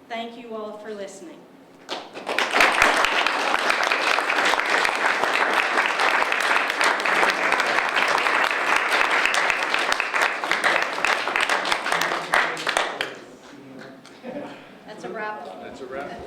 Thank you all for listening. That's a wrap. That's a wrap.